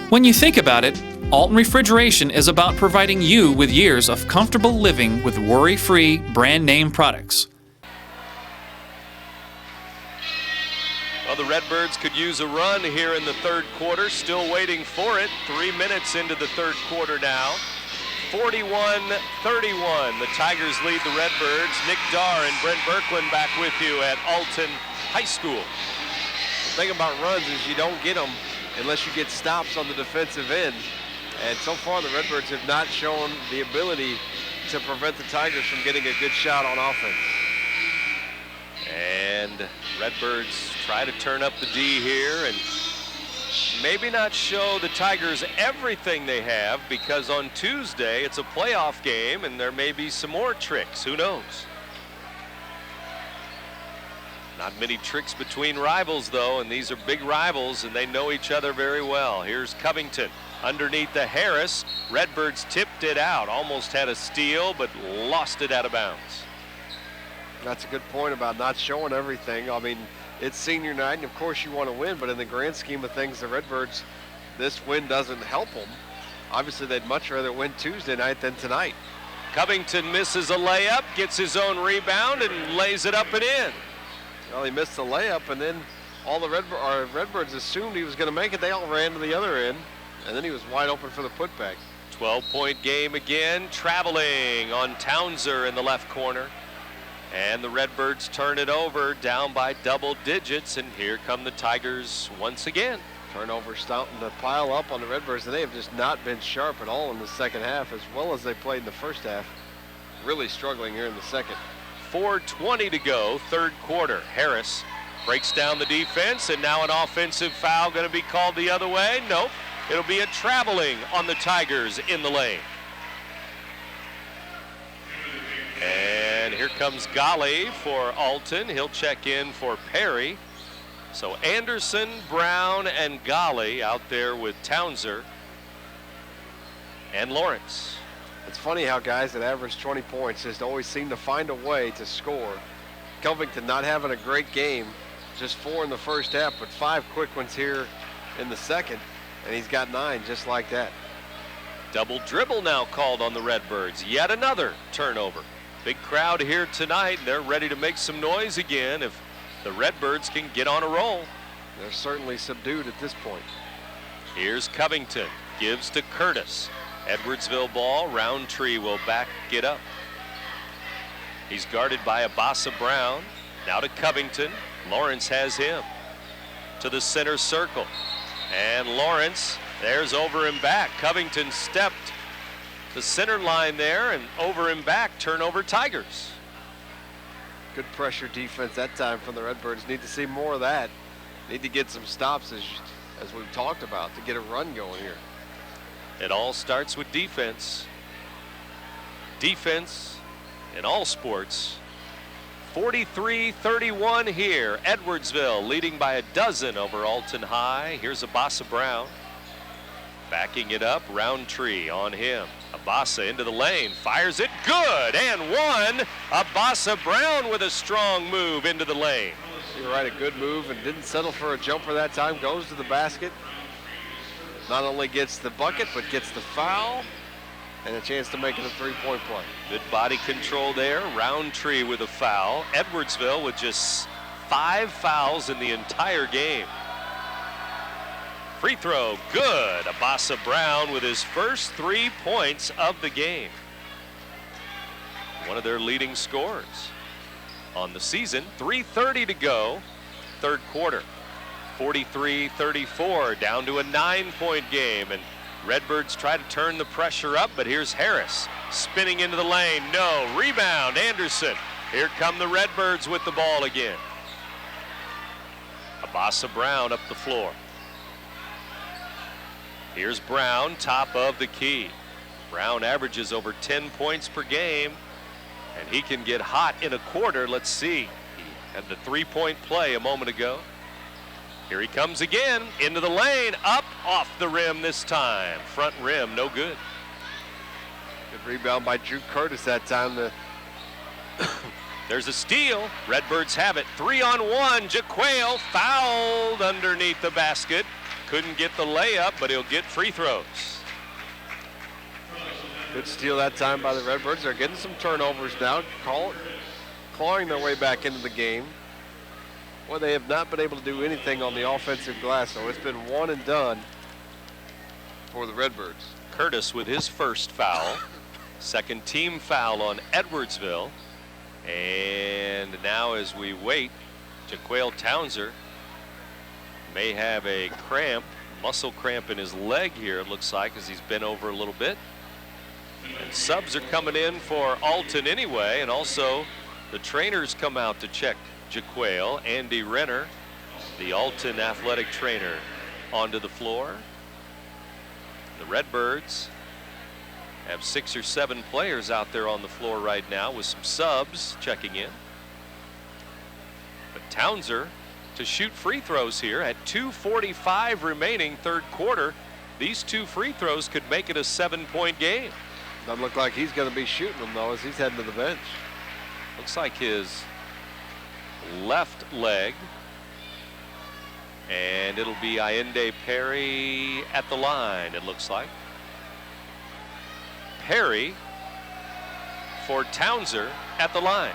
When you think about it, Alton Refrigeration is about providing you with years of comfortable living with worry-free brand name products. Well, the Redbirds could use a run here in the third quarter, still waiting for it. 3 minutes into the third quarter now. 41-31. The Tigers lead the Redbirds. Nick Darr and Brent Berkland back with you at Alton High School. The thing about runs is you don't get them unless you get stops on the defensive end. And so far the Redbirds have not shown the ability to prevent the Tigers from getting a good shot on offense. And Redbirds try to turn up the D here and maybe not show the Tigers everything they have, because on Tuesday it's a playoff game and there may be some more tricks. Who knows? Not many tricks between rivals though, and these are big rivals and they know each other very well. Here's Covington underneath the Harris. Redbirds tipped it out, almost had a steal but lost it out of bounds. That's a good point about not showing everything. I mean, it's senior night, and of course you want to win, but in the grand scheme of things, the Redbirds, this win doesn't help them. Obviously, they'd much rather win Tuesday night than tonight. Covington misses a layup, gets his own rebound, and lays it up and in. Well, he missed the layup, and then all the Redbirds assumed he was going to make it. They all ran to the other end, and then he was wide open for the putback. 12-point game again, traveling on Townser in the left corner. And the Redbirds turn it over, down by double digits, and here come the Tigers once again. Turnover starting to pile up on the Redbirds, and they have just not been sharp at all in the second half, as well as they played in the first half. Really struggling here in the second. 4:20 to go, third quarter. Harris breaks down the defense, and now an offensive foul going to be called the other way. Nope, it'll be a traveling on the Tigers in the lane. And here comes Golly for Alton. He'll check in for Perry. So Anderson, Brown, and Golly out there with Townser and Lawrence. It's funny how guys that average 20 points just always seem to find a way to score. Covington not having a great game, just 4 in the first half, but 5 quick ones here in the second, and he's got 9 just like that. Double dribble now called on the Redbirds. Yet another turnover. Big crowd here tonight. They're ready to make some noise again if the Redbirds can get on a roll. They're certainly subdued at this point. Here's Covington, gives to Curtis. Edwardsville ball, Roundtree will back it up. He's guarded by Abasa Brown. Now to Covington. Lawrence has him. To the center circle. And Lawrence, there's over and back. Covington stepped the center line there, and over and back, turnover Tigers. Good pressure defense that time from the Redbirds. Need to see more of that. Need to get some stops, as we've talked about, to get a run going here. It all starts with defense. Defense in all sports. 43-31 here. Edwardsville leading by a dozen over Alton High. Here's Abasa Brown. Backing it up, Roundtree on him. Abasa into the lane, fires it, good, and one. Abasa Brown with a strong move into the lane. You're right, a good move, and didn't settle for a jumper that time, goes to the basket. Not only gets the bucket, but gets the foul, and a chance to make it a three-point play. Good body control there, Roundtree with a foul. Edwardsville with just 5 fouls in the entire game. Free throw, good. Abasa Brown with his first 3 points of the game. One of their leading scorers on the season. 3:30 to go, third quarter. 43-34, down to a 9-point game. And Redbirds try to turn the pressure up, but here's Harris spinning into the lane. No, rebound, Anderson. Here come the Redbirds with the ball again. Abasa Brown up the floor. Here's Brown, top of the key. Brown averages over 10 points per game, and he can get hot in a quarter. Let's see. He had the 3-point play a moment ago. Here he comes again, into the lane, up off the rim this time. Front rim, no good. Good rebound by Drew Curtis that time. There's a steal. Redbirds have it. 3-on-1. Jaquale fouled underneath the basket. Couldn't get the layup, but he'll get free throws. Good steal that time by the Redbirds. They're getting some turnovers now, clawing their way back into the game. Well, they have not been able to do anything on the offensive glass, so it's been one and done for the Redbirds. Curtis with his first foul. Second team foul on Edwardsville. And now as we wait, Jaquale Townser may have a cramp, muscle cramp in his leg here, it looks like, as he's been over a little bit. And subs are coming in for Alton anyway, and also the trainers come out to check Jaquale. Andy Renner, the Alton athletic trainer, onto the floor. The Redbirds have 6 or 7 players out there on the floor right now with some subs checking in. But Townser to shoot free throws here at 2:45 remaining third quarter. These 2 free throws could make it a 7-point game. Doesn't look like he's going to be shooting them though as he's heading to the bench. Looks like his left leg. And it'll be Allende Perry at the line, it looks like. Perry for Townser at the line.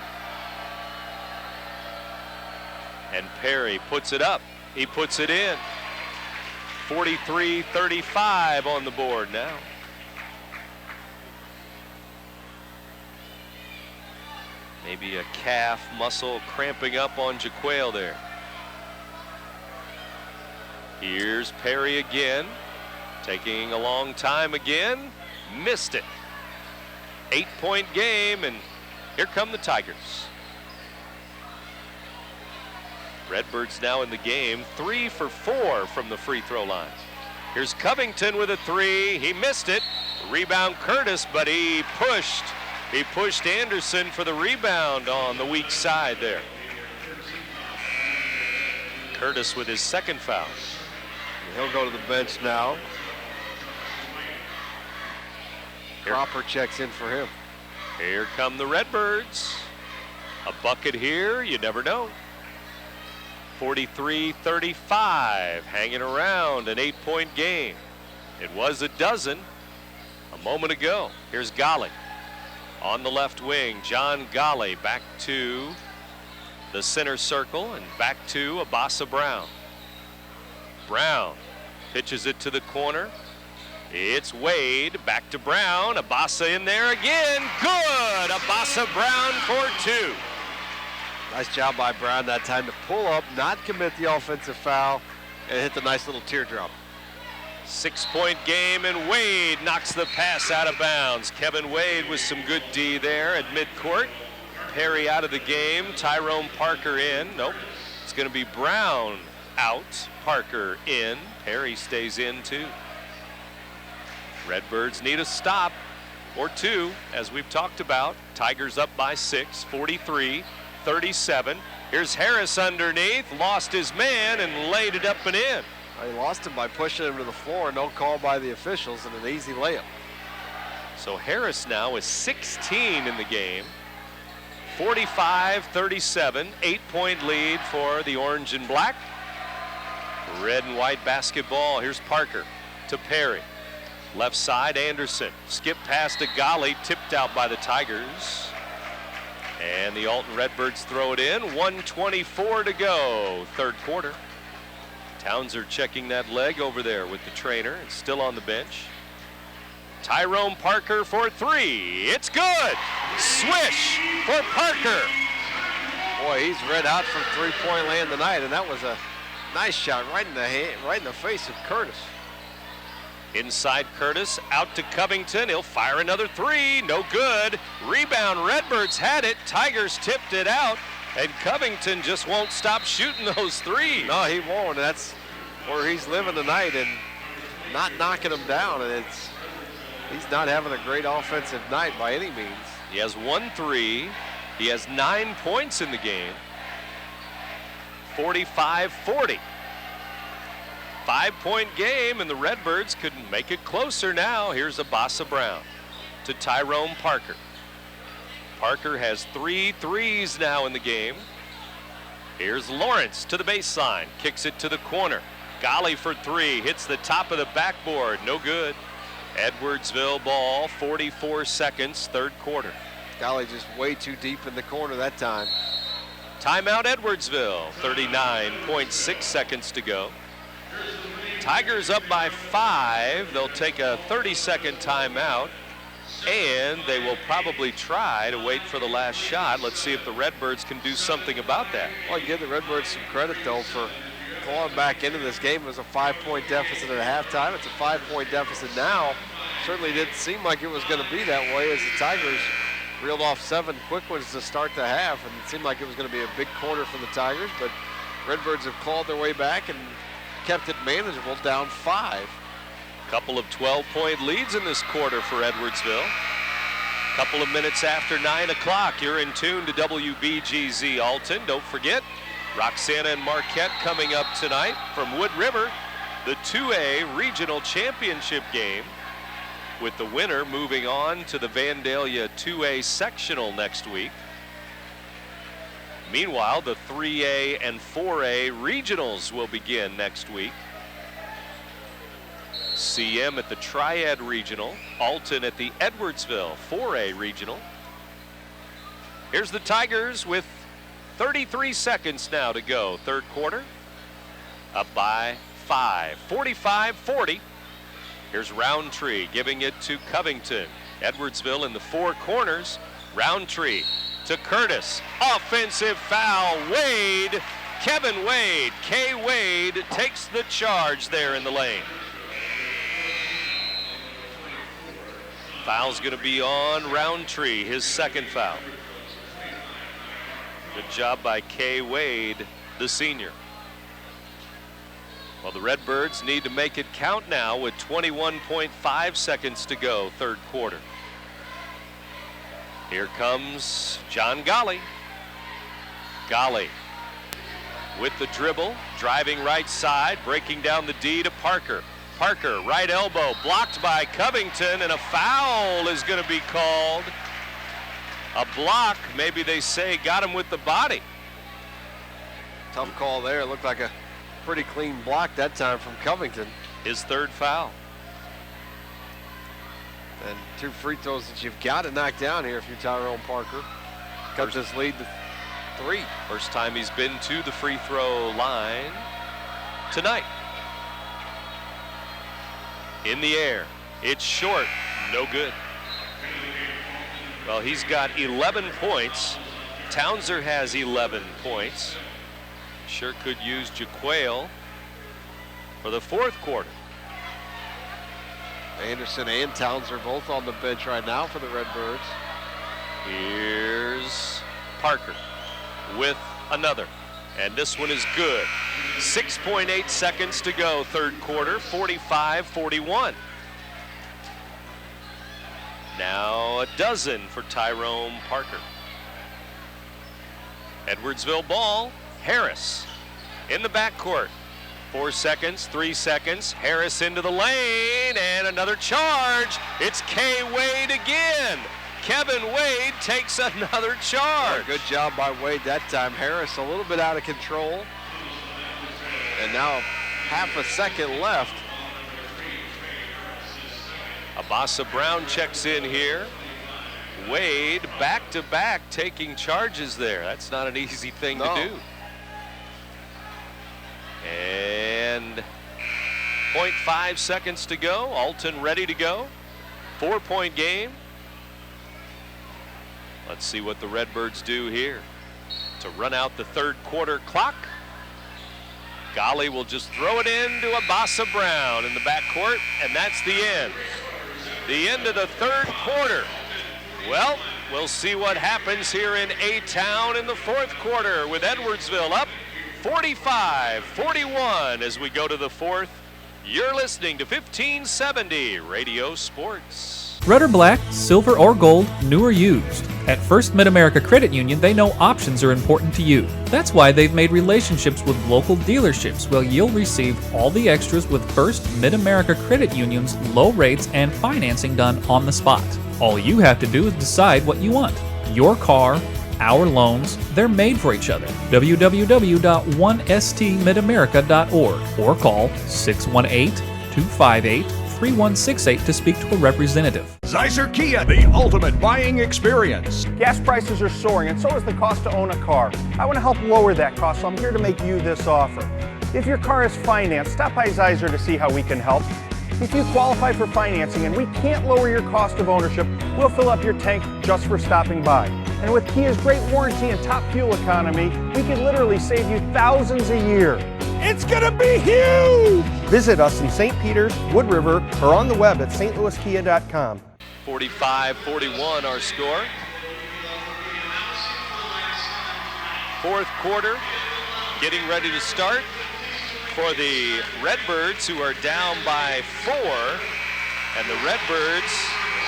And Perry puts it up. He puts it in. 43-35 on the board now. Maybe a calf muscle cramping up on Jaquale there. Here's Perry again, taking a long time again, missed it. 8-point game, and here come the Tigers. Redbirds now in the game, 3 for 4 from the free throw line. Here's Covington with a 3, he missed it. Rebound Curtis, but he pushed Anderson for the rebound on the weak side there. Curtis with his second foul. He'll go to the bench now. Cropper checks in for him. Here come the Redbirds. A bucket here, you never know. 43-35, hanging around, an 8-point game. It was a dozen a moment ago. Here's Golly on the left wing. John Golly back to the center circle and back to Abasa Brown. Brown pitches it to the corner. It's Wade, back to Brown. Abasa in there again. Good! Abasa Brown for 2. Nice job by Brown that time to pull up, not commit the offensive foul, and hit the nice little teardrop. 6-point game, and Wade knocks the pass out of bounds. Kevin Wade with some good D there at midcourt. Perry out of the game. Tyrone Parker in. Nope. It's going to be Brown out. Parker in. Perry stays in too. Redbirds need a stop or two, as we've talked about. Tigers up by 6, 43-37. Here's Harris underneath, lost his man and laid it up and in. He lost him by pushing him to the floor. No call by the officials and an easy layup. So Harris now is 16 in the game. 45-37, 8-point lead for the orange and black. Red and white basketball. Here's Parker to Perry. Left side, Anderson. Skip pass to Golly, tipped out by the Tigers. And the Alton Redbirds throw it in. 1:24 to go, third quarter. Townser checking that leg over there with the trainer and still on the bench. Tyrone Parker for 3. It's good! Swish for Parker. Boy, he's red hot from three-point land tonight, and that was a nice shot right in the face of Curtis. Inside Curtis, out to Covington. He'll fire another 3. No good. Rebound, Redbirds had it. Tigers tipped it out. And Covington just won't stop shooting those 3s. No, he won't. That's where he's living tonight and not knocking them down. And he's not having a great offensive night by any means. He has 1 3. He has 9 points in the game. 45-40. 5-point game, and the Redbirds could make it closer now. Here's Abasa Brown to Tyrone Parker. Parker has 3 threes now in the game. Here's Lawrence to the baseline, kicks it to the corner. Golly for 3, hits the top of the backboard, no good. Edwardsville ball, 44 seconds, third quarter. Golly just way too deep in the corner that time. Timeout Edwardsville, 39.6 seconds to go. Tigers up by 5. They'll take a 30-second timeout, and they will probably try to wait for the last shot. Let's see if the Redbirds can do something about that. Well, I give the Redbirds some credit, though, for clawing back into this game. It was a 5-point deficit at halftime. It's a 5-point deficit now. Certainly didn't seem like it was going to be that way as the Tigers reeled off 7 quick ones to start the half, and it seemed like it was going to be a big quarter for the Tigers, but Redbirds have clawed their way back and kept it manageable, down 5. Couple of 12-point leads in this quarter for Edwardsville. Couple of minutes after 9 o'clock, you're in tune to WBGZ Alton. Don't forget, Roxana and Marquette coming up tonight from Wood River, the 2A Regional Championship game, with the winner moving on to the Vandalia 2A Sectional next week. Meanwhile, the 3A and 4A regionals will begin next week. CM at the Triad Regional, Alton at the Edwardsville 4A Regional. Here's the Tigers with 33 seconds now to go, third quarter. Up by 5, 45-40. Here's Roundtree giving it to Covington. Edwardsville in the 4 corners. Roundtree to Curtis. Offensive foul. Wade Kevin Wade. K. Wade takes the charge there in the lane. Foul's going to be on Roundtree, his second foul. Good job by K. Wade, the senior. Well, the Redbirds need to make it count now with 21.5 seconds to go, third quarter. Here comes John Golly. Golly with the dribble, driving right side, breaking down the D to Parker. Parker, right elbow, blocked by Covington, and a foul is going to be called. A block, maybe they say, got him with the body. Tough call there. It looked like a pretty clean block that time from Covington. His third foul. And 2 free throws that you've got to knock down here if you're Tyrone Parker. Cuts this lead to 3. First time he's been to the free throw line tonight. In the air, it's short, no good. Well, he's got 11 points. Townser has 11 points. Sure could use Jaquale for the fourth quarter. Anderson and Townser both on the bench right now for the Redbirds. Here's Parker with another, and this one is good. 6.8 seconds to go, third quarter, 45-41. Now a dozen for Tyrone Parker. Edwardsville ball, Harris in the backcourt. 4 seconds, 3 seconds, Harris into the lane, and another charge. It's K. Wade again. Kevin Wade takes another charge. Good job by Wade that time. Harris a little bit out of control. And now half a second left. Abasa Brown checks in here. Wade back to back taking charges there. That's not an easy thing to do. And 0.5 seconds to go. Alton ready to go. 4-point game. Let's see what the Redbirds do here to run out the third quarter clock. Golly will just throw it in to Abasa Brown in the backcourt, and that's the end. The end of the third quarter. Well, we'll see what happens here in A-Town in the fourth quarter with Edwardsville up 45-41 as we go to the fourth. You're listening to 1570 Radio Sports. Red or black, silver or gold, new or used. At First Mid-America Credit Union, they know options are important to you. That's why they've made relationships with local dealerships where you'll receive all the extras with First Mid-America Credit Union's low rates and financing done on the spot. All you have to do is decide what you want. Your car, our loans, they're made for each other. www.1stmidamerica.org or call 618-258-3168 to speak to a representative. Zeiser Kia, the ultimate buying experience. Gas prices are soaring, and so is the cost to own a car. I want to help lower that cost, so I'm here to make you this offer. If your car is financed, stop by Zeiser to see how we can help. If you qualify for financing and we can't lower your cost of ownership, we'll fill up your tank just for stopping by. And with Kia's great warranty and top fuel economy, we can literally save you thousands a year. It's gonna be huge! Visit us in St. Peters, Wood River, or on the web at stlouiskia.com. 45-41 our score. Fourth quarter getting ready to start for the Redbirds, who are down by 4. And the Redbirds,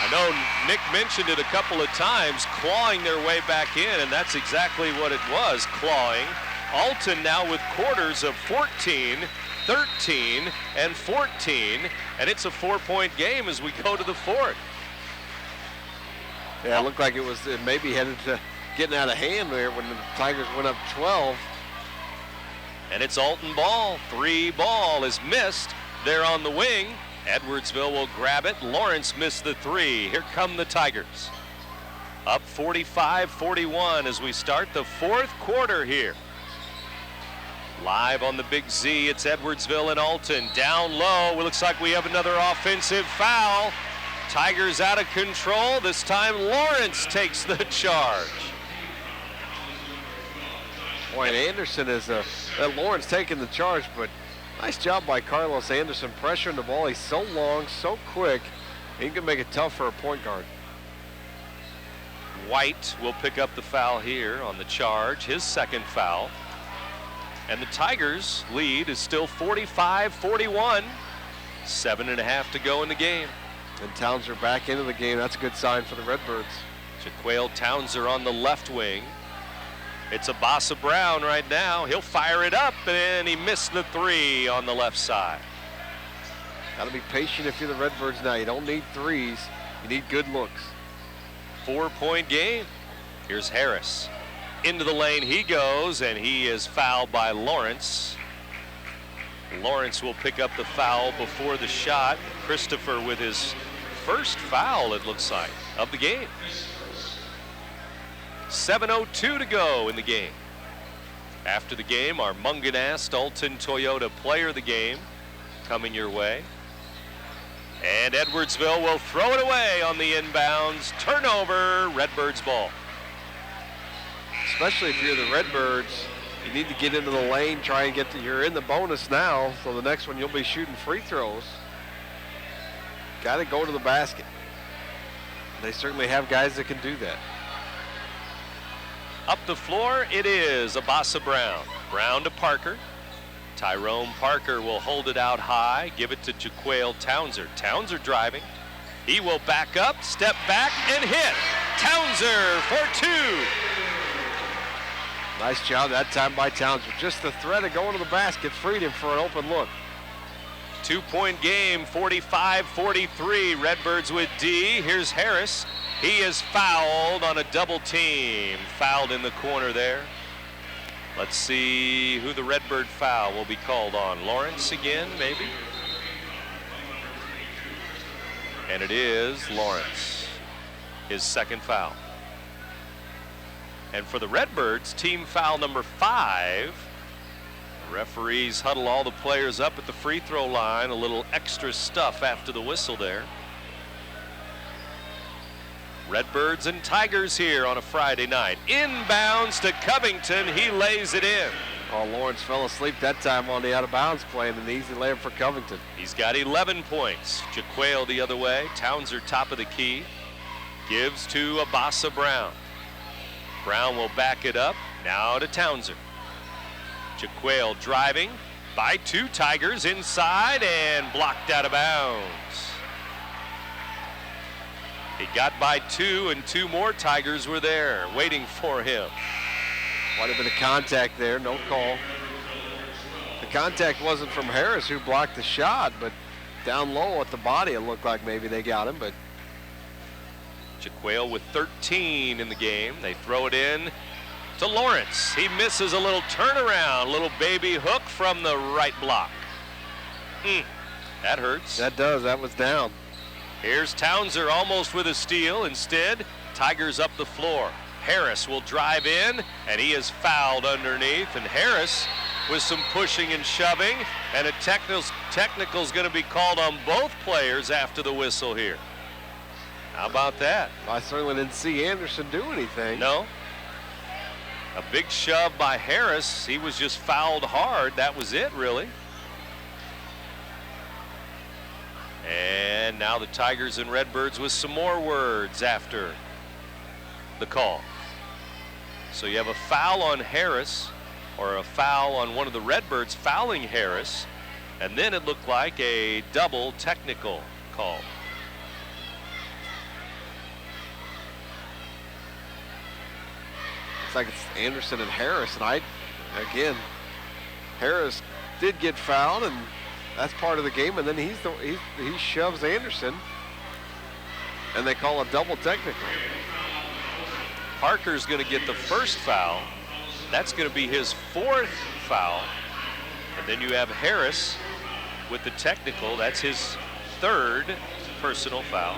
I know Nick mentioned it a couple of times, clawing their way back in, and that's exactly what it was, clawing. Alton now with quarters of 14, 13, and 14, and it's a 4-point game as we go to the fourth. Yeah, it looked like it maybe headed to getting out of hand there when the Tigers went up 12. And it's Alton ball. 3 ball is missed there on the wing. Edwardsville will grab it. Lawrence missed the 3. Here come the Tigers. Up 45-41 as we start the fourth quarter here. Live on the Big Z, it's Edwardsville and Alton. Down low, it looks like we have another offensive foul. Tigers out of control. This time Lawrence takes the charge. Boy, and Anderson is Lawrence taking the charge, but nice job by Carlos Anderson pressuring the ball. He's so long, so quick. He can make it tough for a point guard. White will pick up the foul here on the charge, his second foul. And the Tigers' lead is still 45-41. 7.5 to go in the game. And Townser back into the game. That's a good sign for the Redbirds. Jaquale Townser on the left wing. It's Abasa Brown right now. He'll fire it up, and he missed the three on the left side. Got to be patient if you're the Redbirds now. You don't need threes. You need good looks. 4-point game. Here's Harris. Into the lane he goes, and he is fouled by Lawrence. Lawrence will pick up the foul before the shot. Christopher with his first foul, it looks like, of the game. 7:02 to go in the game. After the game, our Munganast Alton Toyota player of the game coming your way. And Edwardsville will throw it away on the inbounds. Turnover, Redbirds ball. Especially if you're the Redbirds, you need to get into the lane, try and get to, you're in the bonus now, so the next one you'll be shooting free throws. Got to go to the basket. They certainly have guys that can do that. Up the floor, it is Abasa Brown. Brown to Parker. Tyrone Parker will hold it out high, give it to Jaquale Townser. Townser driving. He will back up, step back, and hit. Townser for two. Nice job that time by Townser. Just the threat of going to the basket freed him for an open look. 2-point game, 45-43. Redbirds with D. Here's Harris. He is fouled on a double team. Fouled in the corner there. Let's see who the Redbird foul will be called on. Lawrence again, maybe? And it is Lawrence. His second foul. And for the Redbirds, team foul number 5. Referees huddle all the players up at the free throw line. A little extra stuff after the whistle there. Redbirds and Tigers here on a Friday night. Inbounds to Covington. He lays it in. Oh, Lawrence fell asleep that time on the out of bounds play, and an easy layup for Covington. He's got 11 points. Jaquale the other way. Townser top of the key. Gives to Abasa Brown. Brown will back it up. Now to Townser. Jaquale driving by 2 Tigers inside and blocked out of bounds. He got by 2, and 2 more Tigers were there waiting for him. Quite a bit of contact there, no call. The contact wasn't from Harris, who blocked the shot, but down low at the body it looked like maybe they got him. But Jaquale with 13 in the game. They throw it in to Lawrence. He misses a little turnaround, little baby hook from the right block. That hurts. That does, that was down. Here's Townser almost with a steal. Instead, Tigers up the floor. Harris will drive in, and he is fouled underneath. And Harris with some pushing and shoving, and a technical's going to be called on both players after the whistle here. How about that? I certainly didn't see Anderson do anything. No. A big shove by Harris. He was just fouled hard. That was it, really. And now the Tigers and Redbirds with some more words after the call. So you have a foul on Harris, or a foul on one of the Redbirds fouling Harris, and then it looked like a double technical call. Looks like it's Anderson and Harris, and again, Harris did get fouled, and that's part of the game, and then he shoves Anderson, and they call a double technical. Parker's going to get the first foul. That's going to be his 4th foul. And then you have Harris with the technical. That's his 3rd personal foul.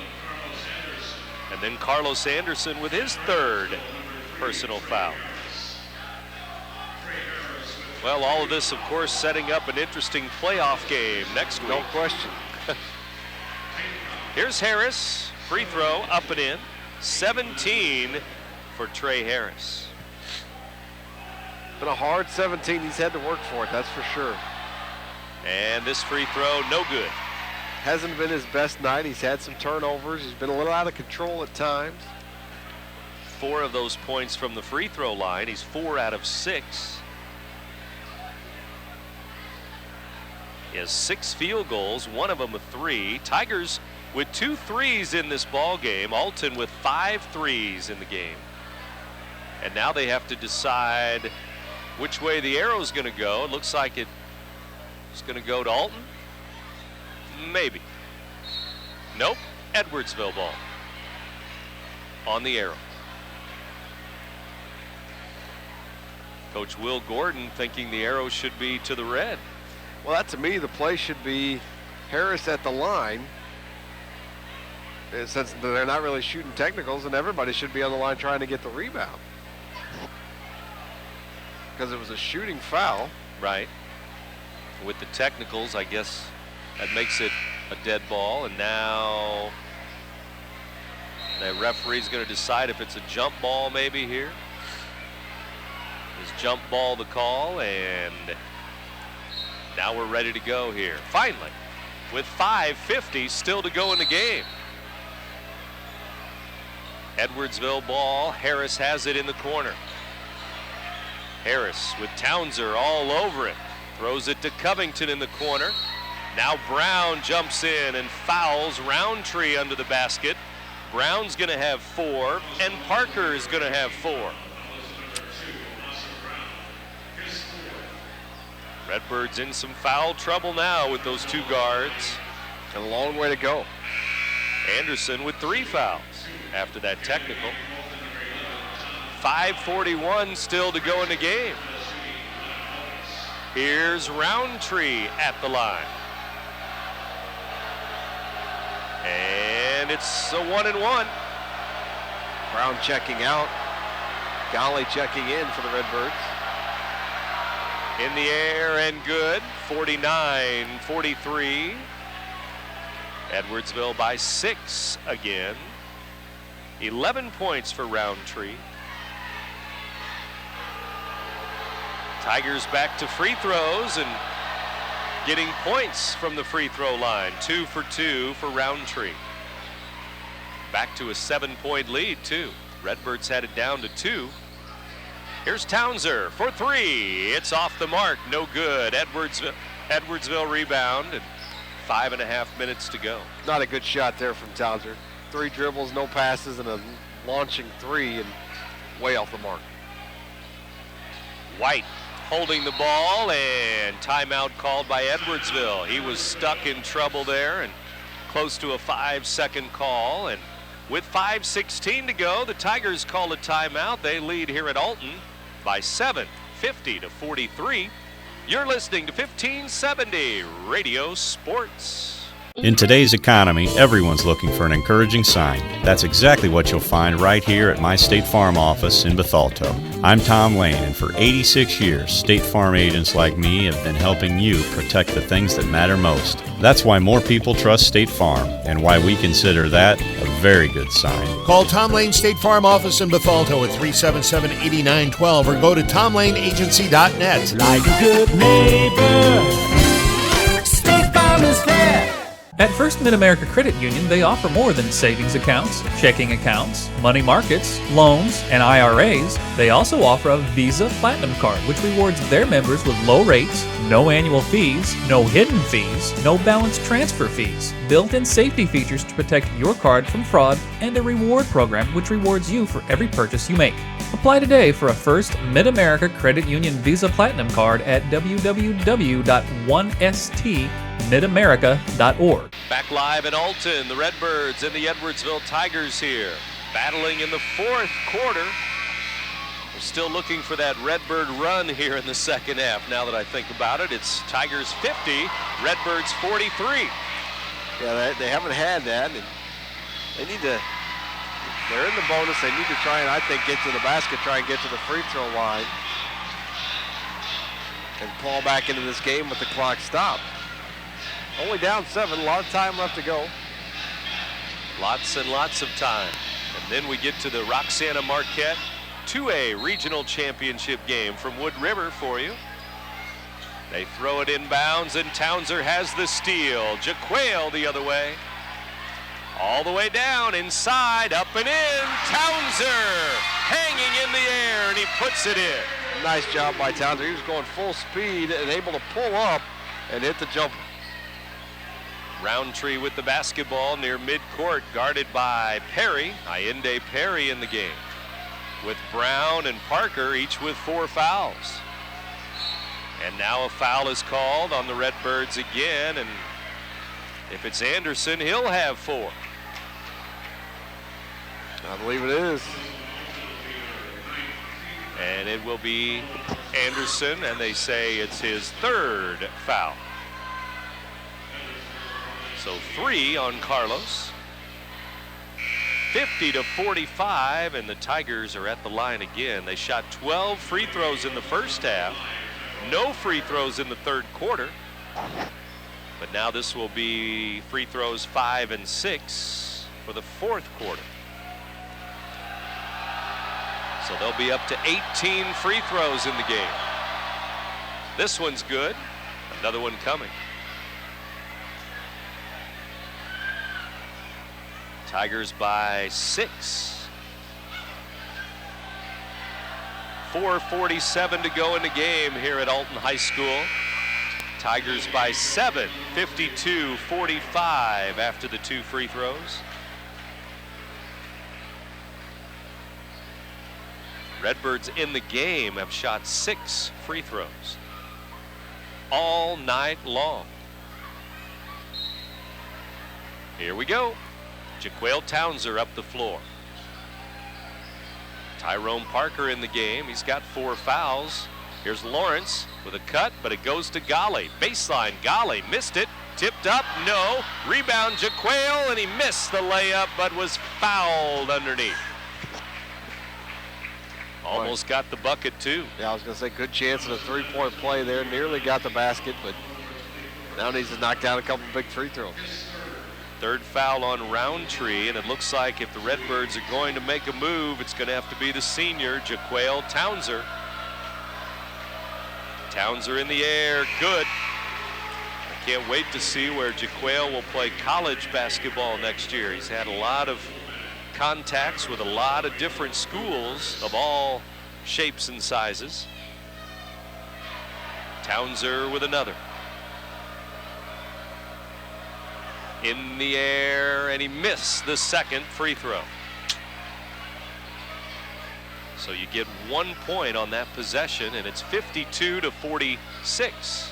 And then Carlos Anderson with his 3rd personal foul. Well, all of this, of course, setting up an interesting playoff game next week. No question. Here's Harris, free throw, up and in. 17 for Trey Harris. Been a hard 17. He's had to work for it, that's for sure. And this free throw, no good. Hasn't been his best night. He's had some turnovers. He's been a little out of control at times. 4 of those points from the free throw line. He's 4 out of 6. He has 6 field goals, 1 of them a 3. Tigers with 2 threes in this ball game. Alton with 5 threes in the game. And now they have to decide which way the arrow's going to go. It looks like it's going to go to Alton. Maybe. Nope. Edwardsville ball on the arrow. Coach Will Gordon thinking the arrow should be to the red. Well, that to me, the play should be Harris at the line. And since they're not really shooting technicals, and everybody should be on the line trying to get the rebound. Because it was a shooting foul. Right. With the technicals, I guess that makes it a dead ball. And now the referee's going to decide if it's a jump ball maybe here. Is jump ball the call? And now we're ready to go here. Finally, with 5:50 still to go in the game. Edwardsville ball. Harris has it in the corner. Harris with Townser all over it. Throws it to Covington in the corner. Now Brown jumps in and fouls Roundtree under the basket. Brown's going to have 4, and Parker is going to have 4. Redbirds in some foul trouble now with those 2 guards. And a long way to go. Anderson with 3 fouls after that technical. 5:41 still to go in the game. Here's Roundtree at the line. And it's a 1-and-1. Brown checking out. Golly checking in for the Redbirds. In the air and good. 49-43. Edwardsville by 6 again. 11 points for Roundtree. Tigers back to free throws and getting points from the free throw line. 2 for 2 for Roundtree. Back to a 7-point lead too. Redbirds had it down to 2. Here's Townser for 3. It's off the mark, no good. Edwardsville rebound, and 5.5 minutes to go. Not a good shot there from Townser. 3 dribbles, no passes, and a launching 3, and way off the mark. White holding the ball, and timeout called by Edwardsville. He was stuck in trouble there and close to a 5-second call. And with 5:16 to go, the Tigers call a timeout. They lead here at Alton by 7, 50-43. You're listening to 1570 Radio Sports. In today's economy, everyone's looking for an encouraging sign. That's exactly what you'll find right here at my State Farm office in Bethalto. I'm Tom Lane, and for 86 years, State Farm agents like me have been helping you protect the things that matter most. That's why more people trust State Farm, and why we consider that a very good sign. Call Tom Lane State Farm office in Bethalto at 377-8912 or go to tomlaneagency.net. Like a good neighbor, State Farm is there. At First Mid-America Credit Union, they offer more than savings accounts, checking accounts, money markets, loans, and IRAs. They also offer a Visa Platinum Card, which rewards their members with low rates, no annual fees, no hidden fees, no balance transfer fees, built-in safety features to protect your card from fraud, and a reward program which rewards you for every purchase you make. Apply today for a First Mid-America Credit Union Visa Platinum Card at www.1stmidamerica.org. Back live in Alton, the Redbirds and the Edwardsville Tigers here, battling in the 4th quarter. We're still looking for that Redbird run here in the second half. Now that I think about it, it's Tigers 50, Redbirds 43. Yeah, they haven't had that, and they need to. They're in the bonus. They need to try and, I think, get to the basket, try and get to the free throw line, and claw back into this game with the clock stopped. Only down 7, a lot of time left to go. Lots and lots of time. And then we get to the Roxana Marquette 2A regional championship game from Wood River for you. They throw it inbounds, and Townser has the steal. Jaquale the other way. All the way down, inside, up and in. Townser hanging in the air, and he puts it in. Nice job by Townser. He was going full speed and able to pull up and hit the jumper. Roundtree with the basketball near midcourt, guarded by Perry. Allende Perry in the game, with Brown and Parker, each with 4 fouls. And now a foul is called on the Redbirds again, and if it's Anderson, he'll have 4. I believe it is. And it will be Anderson, and they say it's his 3rd foul. So 3 on Carlos. 50-45, and the Tigers are at the line again. They shot 12 free throws in the first half. No free throws in the third quarter. But now this will be free throws 5 and 6 for the fourth quarter. So they'll be up to 18 free throws in the game. This one's good. Another one coming. Tigers by 6. 4:47 to go in the game here at Alton High School. Tigers by 7, 52-45 after the 2 free throws. Redbirds in the game have shot 6 free throws all night long. Here we go. Jaquale Townser up the floor. Tyrone Parker in the game. He's got 4 fouls. Here's Lawrence with a cut, but it goes to Golly. Baseline, Golly missed it. Tipped up, no. Rebound, Jaquale, and he missed the layup, but was fouled underneath. Almost got the bucket, too. Yeah, I was going to say, good chance of a 3-point play there. Nearly got the basket, but now needs to knock down a couple big free throws. 3rd foul on Roundtree, and it looks like if the Redbirds are going to make a move, it's going to have to be the senior, Jaquale Townser. Townser in the air, good. I can't wait to see where Jaquale will play college basketball next year. He's had a lot of contacts with a lot of different schools of all shapes and sizes. Townser with another. In the air, and he missed the 2nd free throw. So you get 1 point on that possession, and it's 52-46.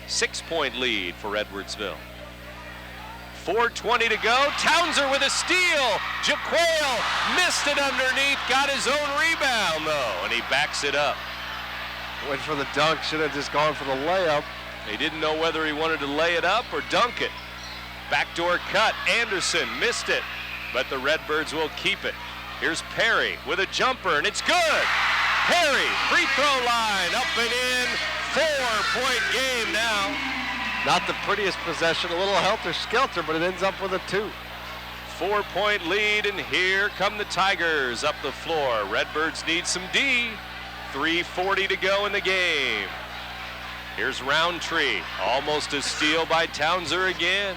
6-point lead for Edwardsville. 4:20 to go. Townser with a steal. Jaquale missed it underneath, got his own rebound though, and he backs it up. Went for the dunk, should have just gone for the layup. He didn't know whether he wanted to lay it up or dunk it. Backdoor cut, Anderson missed it, but the Redbirds will keep it. Here's Perry with a jumper, and it's good. Perry, free throw line, up and in. 4-point game now. Not the prettiest possession, a little helter-skelter, but it ends up with a 2. 4-point lead, and here come the Tigers up the floor. Redbirds need some D. 3:40 to go in the game. Here's Roundtree, almost a steal by Townser again.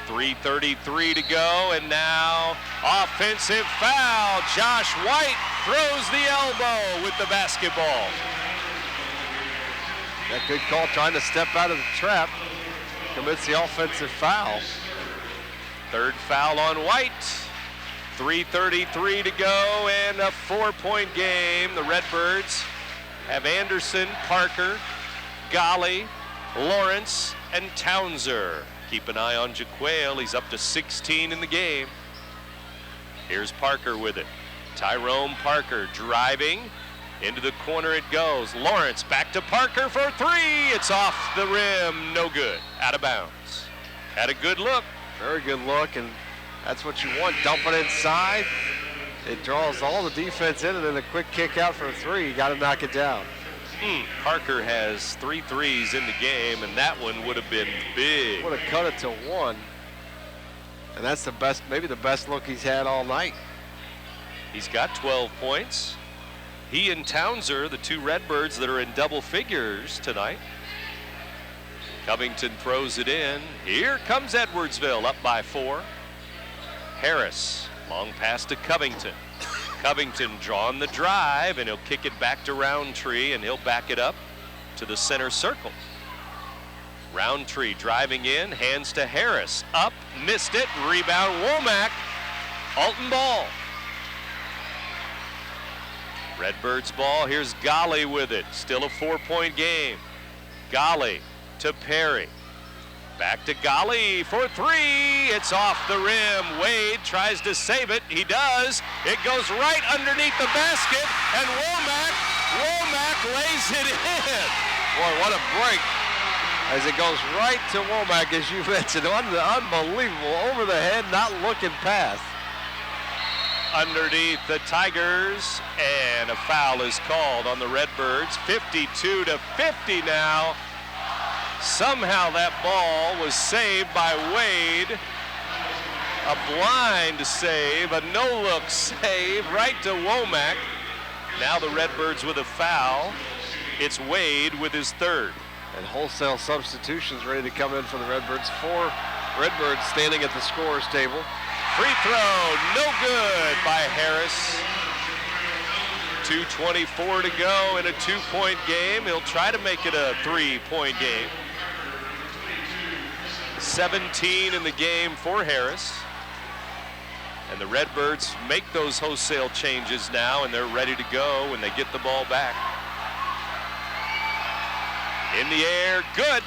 3:33 to go, and now offensive foul. Josh White throws the elbow with the basketball. That good call, trying to step out of the trap. Commits the offensive foul. 3rd foul on White. 3:33 to go, and a 4-point game. The Redbirds have Anderson, Parker, Golly, Lawrence, and Townser. Keep an eye on Jaquale. He's up to 16 in the game. Here's Parker with it. Tyrone Parker driving. Into the corner it goes. Lawrence back to Parker for 3. It's off the rim. No good. Out of bounds. Had a good look. Very good look, and that's what you want. Dump it inside. It draws all the defense in, and then a quick kick out for a 3. You got to knock it down. Parker has 3 threes in the game, and that one would have been big. Would have cut it to 1. And that's the best, maybe the best look he's had all night. He's got 12 points. He and Townser, the two Redbirds that are in double figures tonight. Covington throws it in. Here comes Edwardsville up by 4. Harris, long pass to Covington. Covington drawing the drive, and he'll kick it back to Roundtree, and he'll back it up to the center circle. Roundtree driving in, hands to Harris. Up, missed it, rebound Womack. Alton ball. Redbirds ball, here's Golly with it. Still a 4-point game. Golly to Perry. Back to Golly for 3. It's off the rim. Wade tries to save it. He does. It goes right underneath the basket, and Womack lays it in. Boy, what a break. As it goes right to Womack, as you mentioned. Unbelievable. Over the head, not looking past. Underneath the Tigers, and a foul is called on the Redbirds. 52-50 now. Somehow that ball was saved by Wade. A blind save, a no-look save right to Womack. Now the Redbirds with a foul. It's Wade with his 3rd. And wholesale substitutions ready to come in for the Redbirds. 4 Redbirds standing at the scorer's table. Free throw, no good by Harris. 2:24 to go in a 2-point game. He'll try to make it a 3-point game. 17 in the game for Harris. And the Redbirds make those wholesale changes now, and they're ready to go when they get the ball back. In the air, good.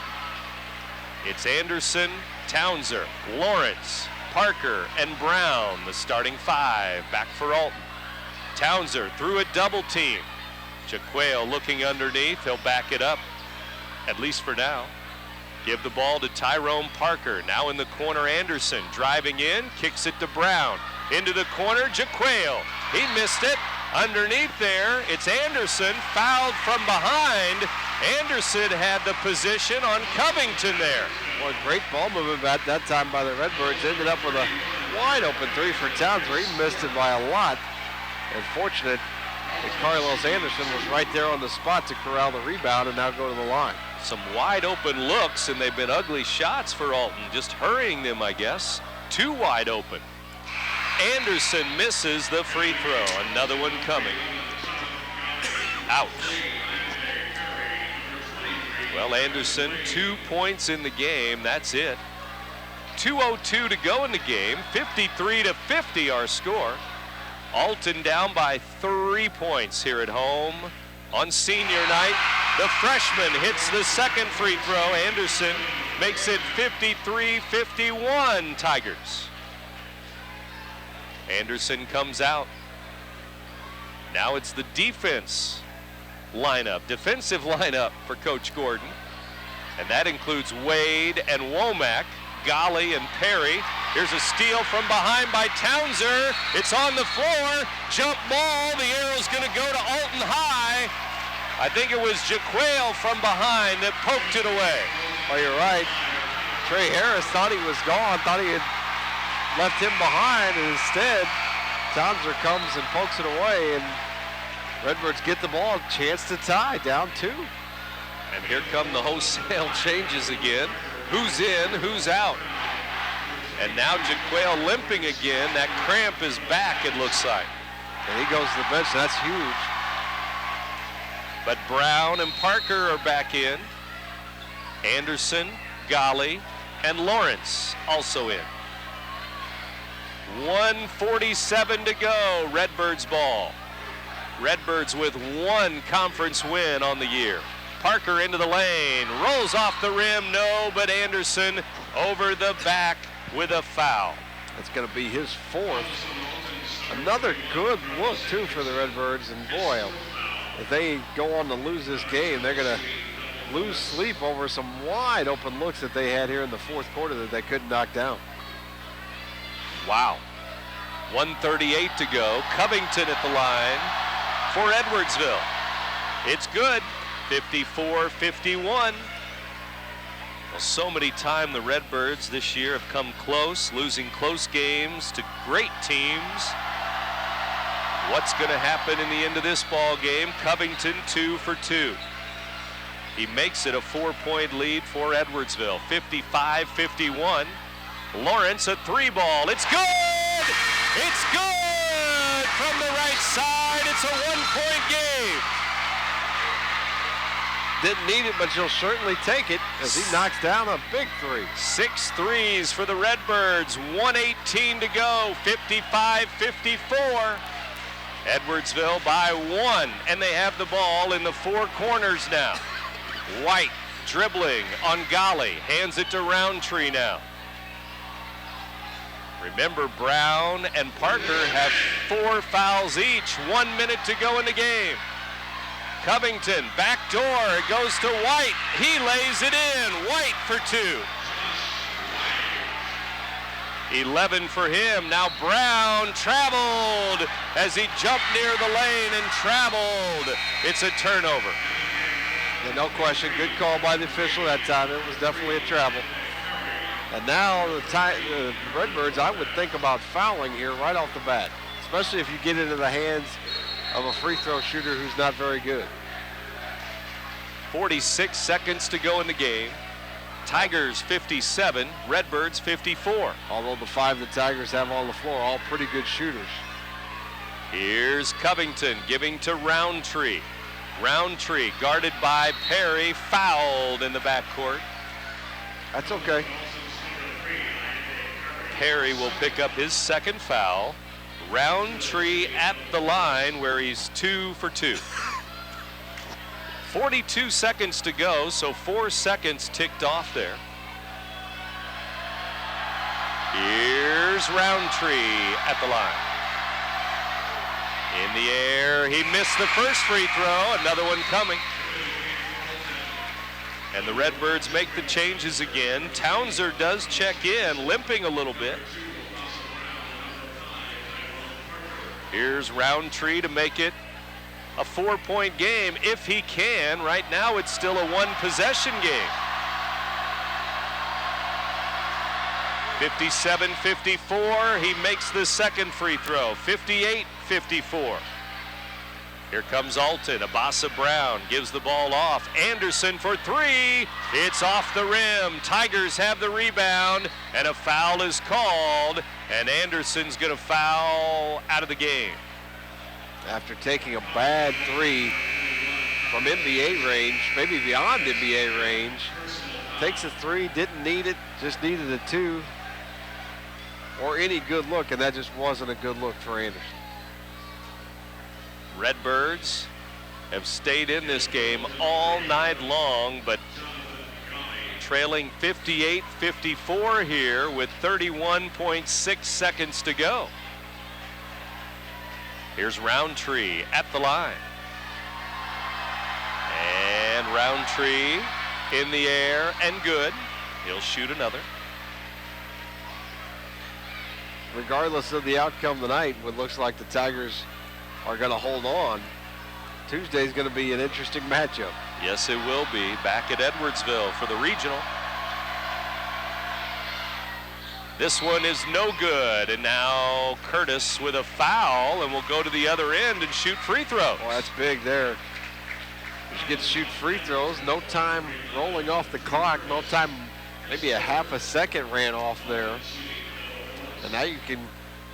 It's Anderson, Townser, Lawrence, Parker, and Brown, the starting 5. Back for Alton. Townser through a double team. Jaquale looking underneath. He'll back it up, at least for now. Give the ball to Tyrone Parker. Now in the corner, Anderson driving in, kicks it to Brown. Into the corner, Jaquale. He missed it. Underneath there, it's Anderson, fouled from behind. Anderson had the position on Covington there. Boy, great ball movement at that time by the Redbirds. Ended up with a wide open 3 for Townser. He missed it by a lot. And fortunate that Carlos Anderson was right there on the spot to corral the rebound and now go to the line. Some wide open looks, and they've been ugly shots for Alton, just hurrying them, I guess. 2 wide open. Anderson misses the free throw. Another one coming. Ouch. Well, Anderson, 2 points in the game. That's it. 2:02 to go in the game. 53-50 our score. Alton down by 3 points here at home on senior night. The freshman hits the second free throw. Anderson makes it 53-51 Tigers. Anderson comes out. Now it's the defensive lineup for Coach Gordon. And that includes Wade and Womack, Golly and Perry. Here's a steal from behind by Townser. It's on the floor. Jump ball. The arrow's going to go to Alton High. I think it was Jaquale from behind that poked it away. Oh, you're right. Trey Harris thought he was gone, thought he had left him behind, and instead Townser comes and pokes it away, and Redbirds get the ball, chance to tie, down 2. And here come the wholesale changes again. Who's in, who's out? And now Jaquale limping again. That cramp is back, it looks like. And he goes to the bench, that's huge. But Brown and Parker are back in. Anderson, Golly, and Lawrence also in. 1:47 to go, Redbirds ball. Redbirds with 1 conference win on the year. Parker into the lane, rolls off the rim, no, but Anderson over the back with a foul. That's going to be his 4th. Another good look, too, for the Redbirds, and boy, if they go on to lose this game, they're going to lose sleep over some wide open looks that they had here in the 4th quarter that they couldn't knock down. Wow. 1:38 to go. Covington at the line for Edwardsville. It's good. 54-51. Well, so many times the Redbirds this year have come close, losing close games to great teams. What's going to happen in the end of this ball game? Covington 2 for 2. He makes it a 4-point lead for Edwardsville, 55-51. Lawrence, a 3-ball. It's good! It's good! From the right side, it's a 1-point game. Didn't need it, but you'll certainly take it as he knocks down a big 3. 6 threes for the Redbirds, 1:18 to go, 55-54. Edwardsville by 1, and they have the ball in the 4 corners now. White dribbling on Golly, hands it to Roundtree now. Remember, Brown and Parker have 4 fouls each, 1 minute to go in the game. Covington, back door, it goes to White. He lays it in, White for 2. 11 for him. Now Brown traveled as he jumped near the lane and traveled. It's a turnover. Yeah, no question. Good call by the official that time. It was definitely a travel. And now the Redbirds, I would think about fouling here right off the bat, especially if you get into the hands of a free throw shooter who's not very good. 46 seconds to go in the game. Tigers 57, Redbirds 54. Although the 5 the Tigers have on the floor, all pretty good shooters. Here's Covington giving to Roundtree. Roundtree guarded by Perry, fouled in the backcourt. That's okay. Perry will pick up his 2nd foul. Roundtree at the line where he's 2 for 2. 42 seconds to go, so 4 seconds ticked off there. Here's Roundtree at the line. In the air, he missed the first free throw, another one coming. And the Redbirds make the changes again. Townser does check in, limping a little bit. Here's Roundtree to make it a 4-point game if he can. Right now it's still a 1-possession game. 57-54, he makes the 2nd free throw. 58-54. Here comes Alton. Abasa Brown gives the ball off. Anderson for 3. It's off the rim. Tigers have the rebound, and a foul is called, and Anderson's going to foul out of the game. After taking a bad 3 from NBA range, maybe beyond NBA range, takes a 3, didn't need it, just needed a 2 or any good look, and that just wasn't a good look for Anderson. Redbirds have stayed in this game all night long, but trailing 58-54 here with 31.6 seconds to go. Here's Roundtree at the line. And Roundtree in the air and good. He'll shoot another. Regardless of the outcome tonight, what looks like the Tigers are going to hold on, Tuesday's going to be an interesting matchup. Yes, it will be. Back at Edwardsville for the regional. This one is no good, and now Curtis with a foul, and will go to the other end and shoot free throws. Well, that's big there. You get to shoot free throws, no time rolling off the clock, no time, maybe a half a second ran off there. And now you can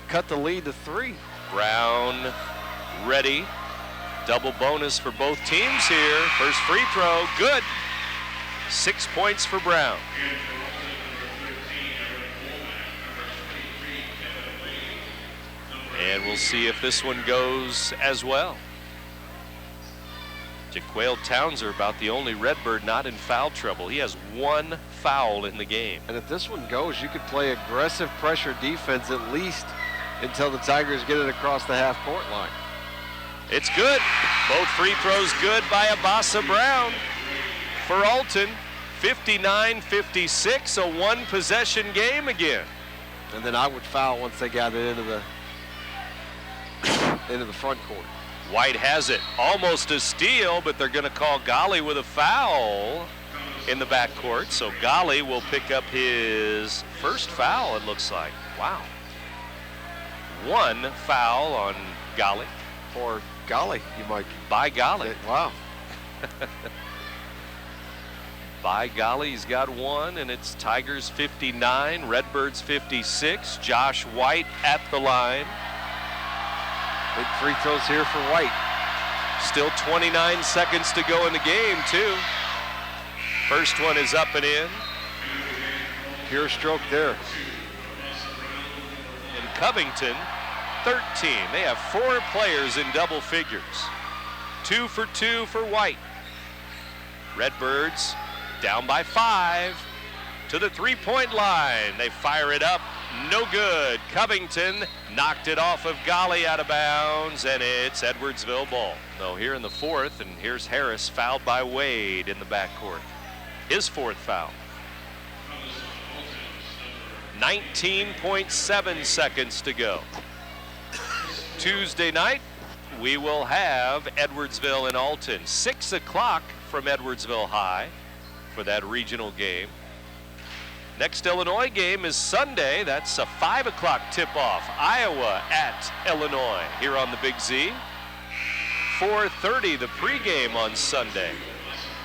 cut the lead to 3. Brown ready. Double bonus for both teams here. First free throw, good. 6 points for Brown. And we'll see if this one goes as well. Jaquale Townser about the only Redbird not in foul trouble. He has 1 foul in the game. And if this one goes, you could play aggressive pressure defense at least until the Tigers get it across the half-court line. It's good. Both free throws good by Abasa Brown. For Alton, 59-56, a 1-possession game again. And then I would foul once they got it into the front court. White has it, almost a steal, but they're going to call Golly with a foul in the backcourt. So Golly will pick up his first foul, it looks like. Wow. 1 foul on Golly. Or golly, you might. By golly. Wow. By golly, he's got one, and it's Tigers 59, Redbirds 56. Josh White at the line. Big free throws here for White. Still 29 seconds to go in the game, too. First one is up and in. Pure stroke there. And Covington, 13. They have 4 players in double figures. 2 for 2 for White. Redbirds down by 5 to the three-point line. They fire it up, no good. Covington knocked it off of Golly out of bounds, and it's Edwardsville ball. So here in the fourth, and here's Harris fouled by Wade in the backcourt. His 4th foul. 19.7 seconds to go. Tuesday night, we will have Edwardsville and Alton. 6 o'clock from Edwardsville High for that regional game. Next Illinois game is Sunday. That's a 5 o'clock tip-off. Iowa at Illinois here on the Big Z. 4:30 the pregame on Sunday.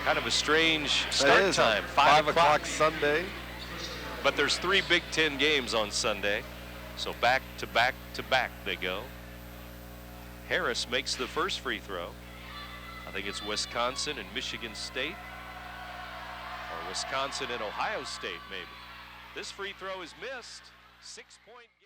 Kind of a strange start time. 5 o'clock Sunday. But there's 3 Big Ten games on Sunday. So back to back to back they go. Harris makes the first free throw. I think it's Wisconsin and Michigan State. Or Wisconsin and Ohio State, maybe. This free throw is missed. 6-point game.